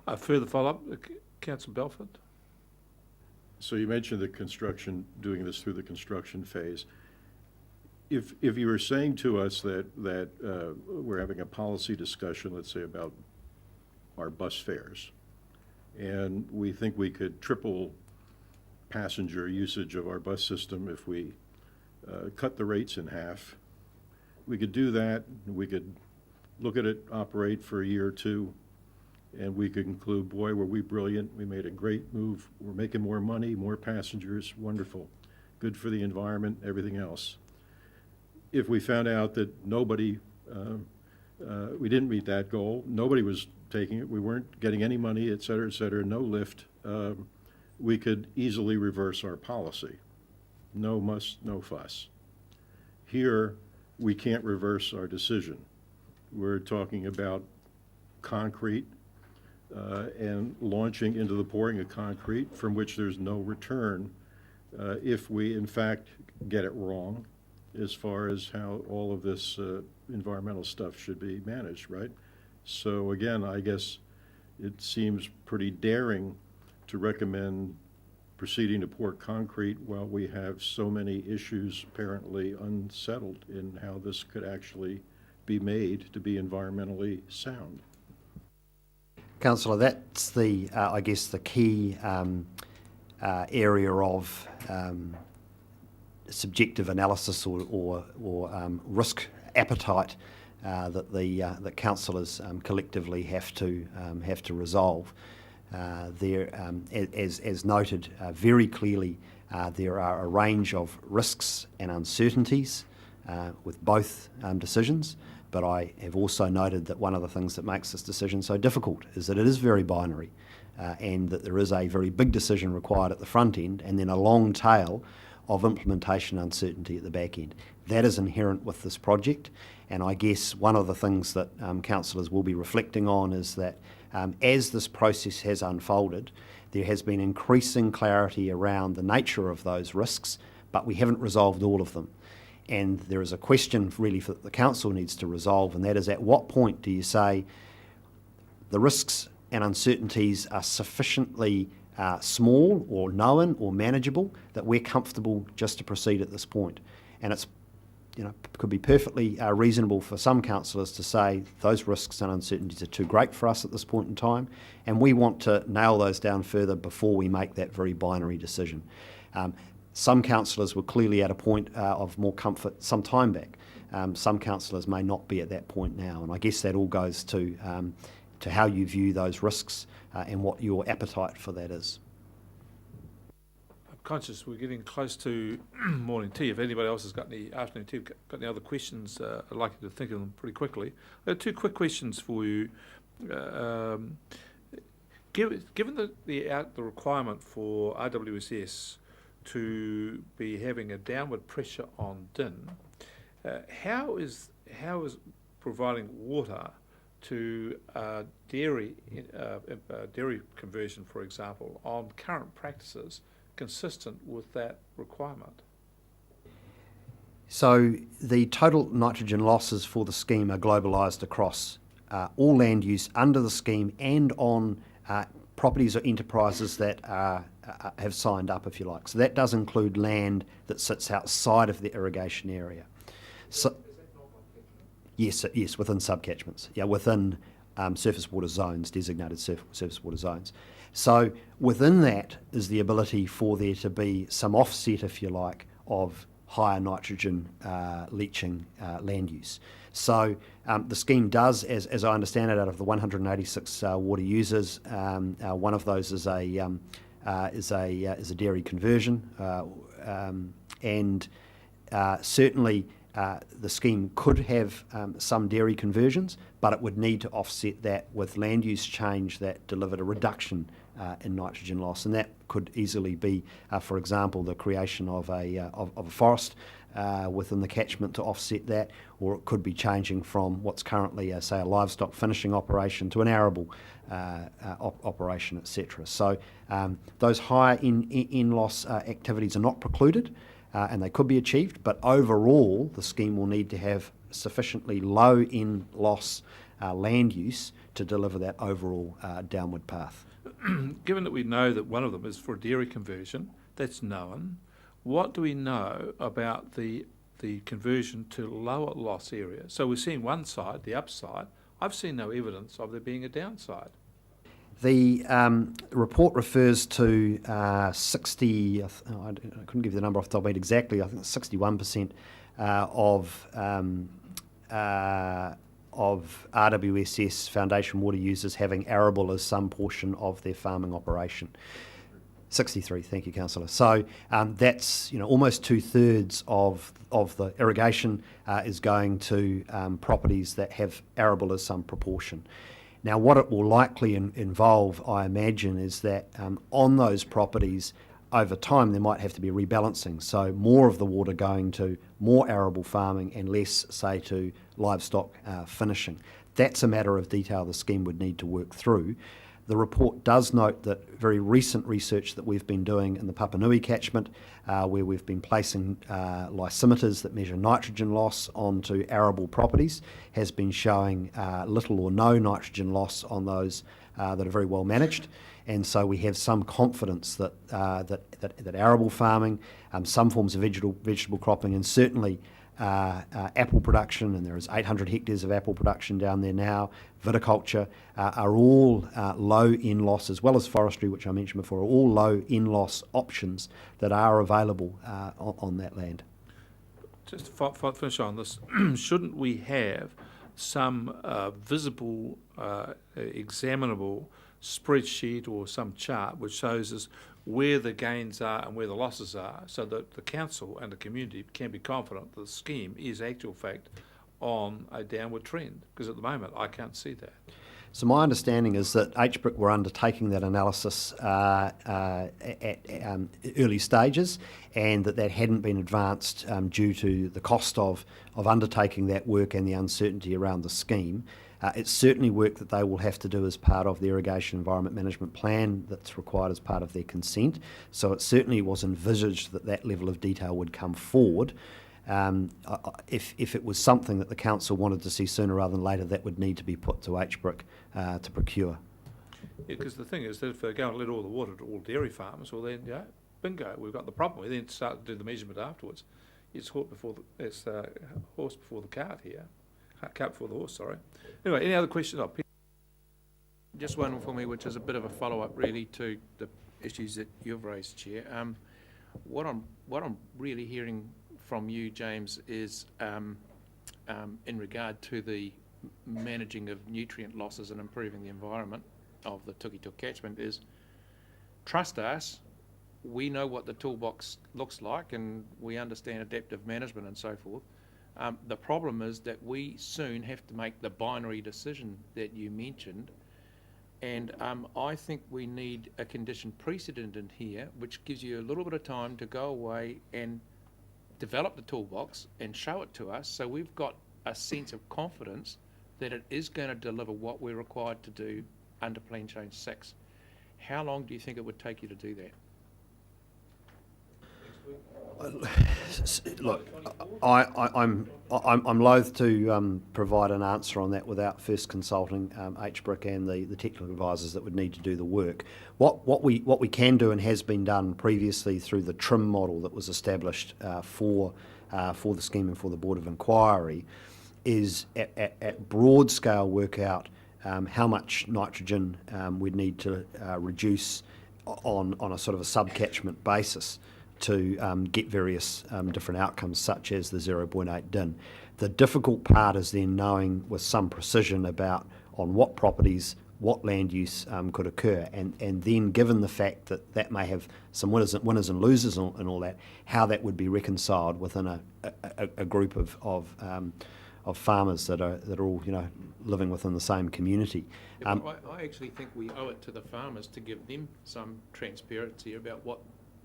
A further follow-up, Councillor Belford? So you mentioned the construction, doing this through the construction phase. If you were saying to us that we're having a policy discussion, let's say about our bus fares, and we think we could triple passenger usage of our bus system if we cut the rates in half, we could do that. We could look at it operate for a year or two, and we could conclude, boy, were we brilliant. We made a great move. We're making more money, more passengers, wonderful, good for the environment, everything else. If we found out that nobody, we didn't meet that goal, nobody was taking it, we weren't getting any money, et cetera, no lift, we could easily reverse our policy. No muss, no fuss. Here, we can't reverse our decision. We're talking about concrete and launching into the pouring of concrete from which there's no return if we, in fact, get it wrong as far as how all of this environmental stuff should be managed, right? So again, I guess it seems pretty daring to recommend proceeding to pour concrete while we have so many issues apparently unsettled in how this could actually be made to be environmentally sound. Councillor, that's the, I guess, the key area of subjective analysis or risk appetite that councillors collectively have to resolve. As noted very clearly, there are a range of risks and uncertainties with both decisions. But I have also noted that one of the things that makes this decision so difficult is that it is very binary and that there is a very big decision required at the front end and then a long tail of implementation uncertainty at the back end. That is inherent with this project, and I guess one of the things that councillors will be reflecting on is that as this process has unfolded, there has been increasing clarity around the nature of those risks, but we haven't resolved all of them. And there is a question really that the council needs to resolve, and that is, at what point do you say the risks and uncertainties are sufficiently small or known or manageable that we're comfortable just to proceed at this point? And it's, could be perfectly reasonable for some councillors to say those risks and uncertainties are too great for us at this point in time, and we want to nail those down further before we make that very binary decision. Some councillors were clearly at a point of more comfort some time back. Some councillors may not be at that point now, and I guess that all goes to how you view those risks and what your appetite for that is. I'm conscious we're getting close to morning tea. If anybody else has got any afternoon tea, got any other questions, I'd like you to think of them pretty quickly. I have two quick questions for you. Given the requirement for RWSS to be having a downward pressure on DIN, how is providing water to dairy conversion, for example, on current practices consistent with that requirement? So the total nitrogen losses for the scheme are globalised across all land use under the scheme and on properties or enterprises that have signed up, if you like. So that does include land that sits outside of the irrigation area. So, yes, within subcatchments. Yeah, within surface water zones, designated surface water zones. So within that is the ability for there to be some offset, if you like, of higher nitrogen leaching land use. So the scheme does, as I understand it, out of the 186 water users, one of those is a dairy conversion, and certainly the scheme could have some dairy conversions, but it would need to offset that with land use change that delivered a reduction in nitrogen loss, and that could easily be, for example, the creation of a forest within the catchment to offset that, or it could be changing from what's currently, say, a livestock finishing operation to an arable operation, etc. So those higher in-loss activities are not precluded, and they could be achieved, but overall the scheme will need to have sufficiently low in-loss land use to deliver that overall downward path. Given that we know that one of them is for dairy conversion, that's known, what do we know about the conversion to lower loss areas? So we're seeing one side, the upside. I've seen no evidence of there being a downside. The report refers to 60, I couldn't give you the number off the top of my head exactly, I think it's 61% of RWSS foundation water users having arable as some portion of their farming operation. 63, thank you, Councillor. So that's almost 2/3 of the irrigation is going to properties that have arable as some proportion. Now, what it will likely involve, I imagine, is that on those properties, over time, there might have to be rebalancing. So more of the water going to more arable farming and less, say, to livestock finishing. That's a matter of detail the scheme would need to work through. The report does note that very recent research that we've been doing in the Papanui catchment, where we've been placing lysimeters that measure nitrogen loss onto arable properties, has been showing little or no nitrogen loss on those that are very well managed. And so we have some confidence that arable farming, some forms of vegetable cropping, and certainly apple production, and there is 800 hectares of apple production down there now, viticulture, are all low in-loss, as well as forestry, which I mentioned before, are all low in-loss options that are available on that land. Just to finish on this, shouldn't we have some visible, examinable spreadsheet or some chart which shows us where the gains are and where the losses are, so that the council and the community can be confident that the scheme is actual fact on a downward trend? Because at the moment I can't see that. So my understanding is that HBRC were undertaking that analysis at early stages, and that hadn't been advanced due to the cost of undertaking that work and the uncertainty around the scheme. It's certainly work that they will have to do as part of the Irrigation Environment Management Plan that's required as part of their consent. So it certainly was envisaged that level of detail would come forward. If it was something that the council wanted to see sooner rather than later, that would need to be put to HBRC to procure. Yeah, because the thing is that if they go and let all the water to all dairy farmers, well then, bingo, we've got the problem. We then start to do the measurement afterwards. It's horse before the cart here. Cart before the horse, sorry. Anyway, any other questions? Just one for me, which is a bit of a follow-up really to the issues that you've raised, Chair. What I'm really hearing from you, James, is in regard to the managing of nutrient losses and improving the environment of the Tukitook catchment is, trust us, we know what the toolbox looks like and we understand adaptive management and so forth. The problem is that we soon have to make the binary decision that you mentioned, and I think we need a condition precedent in here which gives you a little bit of time to go away and develop the toolbox and show it to us, so we've got a sense of confidence that it is going to deliver what we're required to do under Plan Change 6. How long do you think it would take you to do that? Look, I'm loath to provide an answer on that without first consulting HBRC and the technical advisors that would need to do the work. What we can do, and has been done previously through the TRIM model that was established for the scheme and for the Board of Inquiry, is at broad scale work out how much nitrogen we'd need to reduce on a sort of a sub-catchment basis to get various different outcomes, such as the 0.8 DIN. The difficult part is then knowing with some precision about on what properties what land use could occur, and then given the fact that that may have some winners and losers and all that, how that would be reconciled within a group of farmers that are all living within the same community. I actually think we owe it to the farmers to give them some transparency about what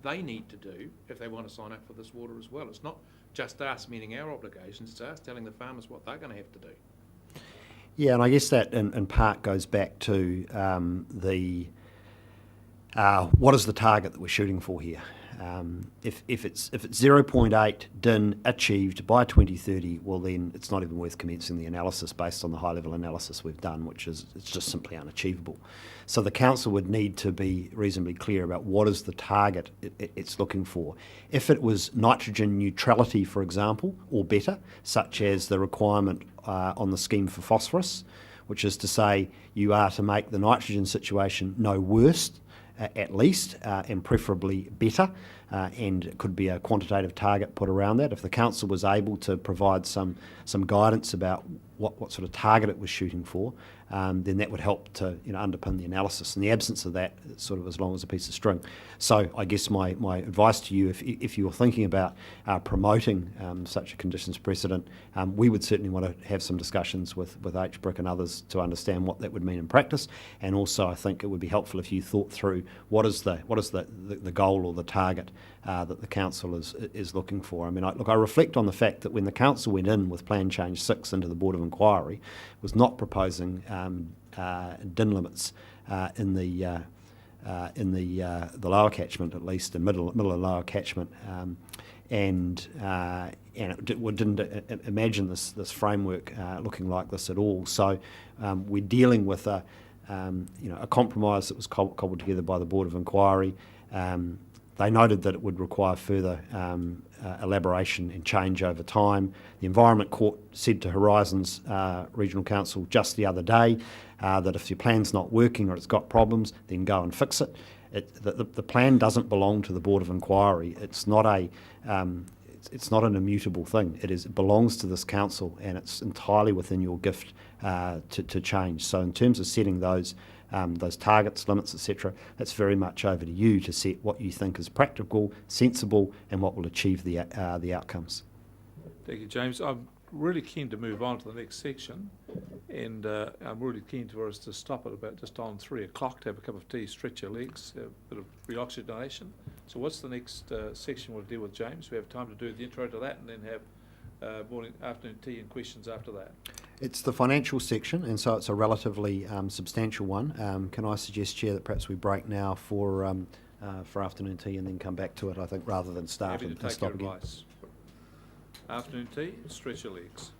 they need to do if they want to sign up for this water as well. It's not just us meeting our obligations, it's us telling the farmers what they're going to have to do. Yeah, and I guess that in part goes back to what is the target that we're shooting for here? If it's 0.8 DIN achieved by 2030, well then it's not even worth commencing the analysis based on the high level analysis we've done, which is it's just simply unachievable. So the council would need to be reasonably clear about what is the target it's looking for. If it was nitrogen neutrality, for example, or better, such as the requirement on the scheme for phosphorus, which is to say you are to make the nitrogen situation no worse, at least, and preferably better, and it could be a quantitative target put around that. If the council was able to provide some guidance about what sort of target it was shooting for, then that would help to underpin the analysis. In the absence of that, it's sort of as long as a piece of string. So I guess my advice to you, if you're thinking about promoting such a conditions precedent, we would certainly want to have some discussions with HBRC and others to understand what that would mean in practice. And also, I think it would be helpful if you thought through what is the goal or the target that the council is looking for. I mean, I reflect on the fact that when the council went in with Plan Change 6 into the Board of Inquiry, was not proposing DIN limits in the lower catchment, at least the middle and lower catchment, and it didn't imagine this framework looking like this at all. So we're dealing with a compromise that was cobbled together by the Board of Inquiry. They noted that it would require further elaboration and change over time. The Environment Court said to Horizons Regional Council just the other day that if your plan's not working or it's got problems, then go and fix it. The plan doesn't belong to the Board of Inquiry. It's not an immutable thing. It belongs to this council, and it's entirely within your gift to change. So in terms of setting those targets, limits, etc., that's very much over to you to set what you think is practical, sensible, and what will achieve the outcomes. Thank you, James. I'm really keen to move on to the next section, and I'm really keen for us to stop at about just on 3 o'clock to have a cup of tea, stretch your legs, a bit of reoxygenation. So what's the next section we'll deal with, James? We have time to do the intro to that and then have afternoon tea and questions after that. It's the financial section, and so it's a relatively substantial one. Can I suggest, Chair, that perhaps we break now for afternoon tea and then come back to it, I think, rather than start Happy and to take stop your again. advice. Afternoon tea, stretch your legs.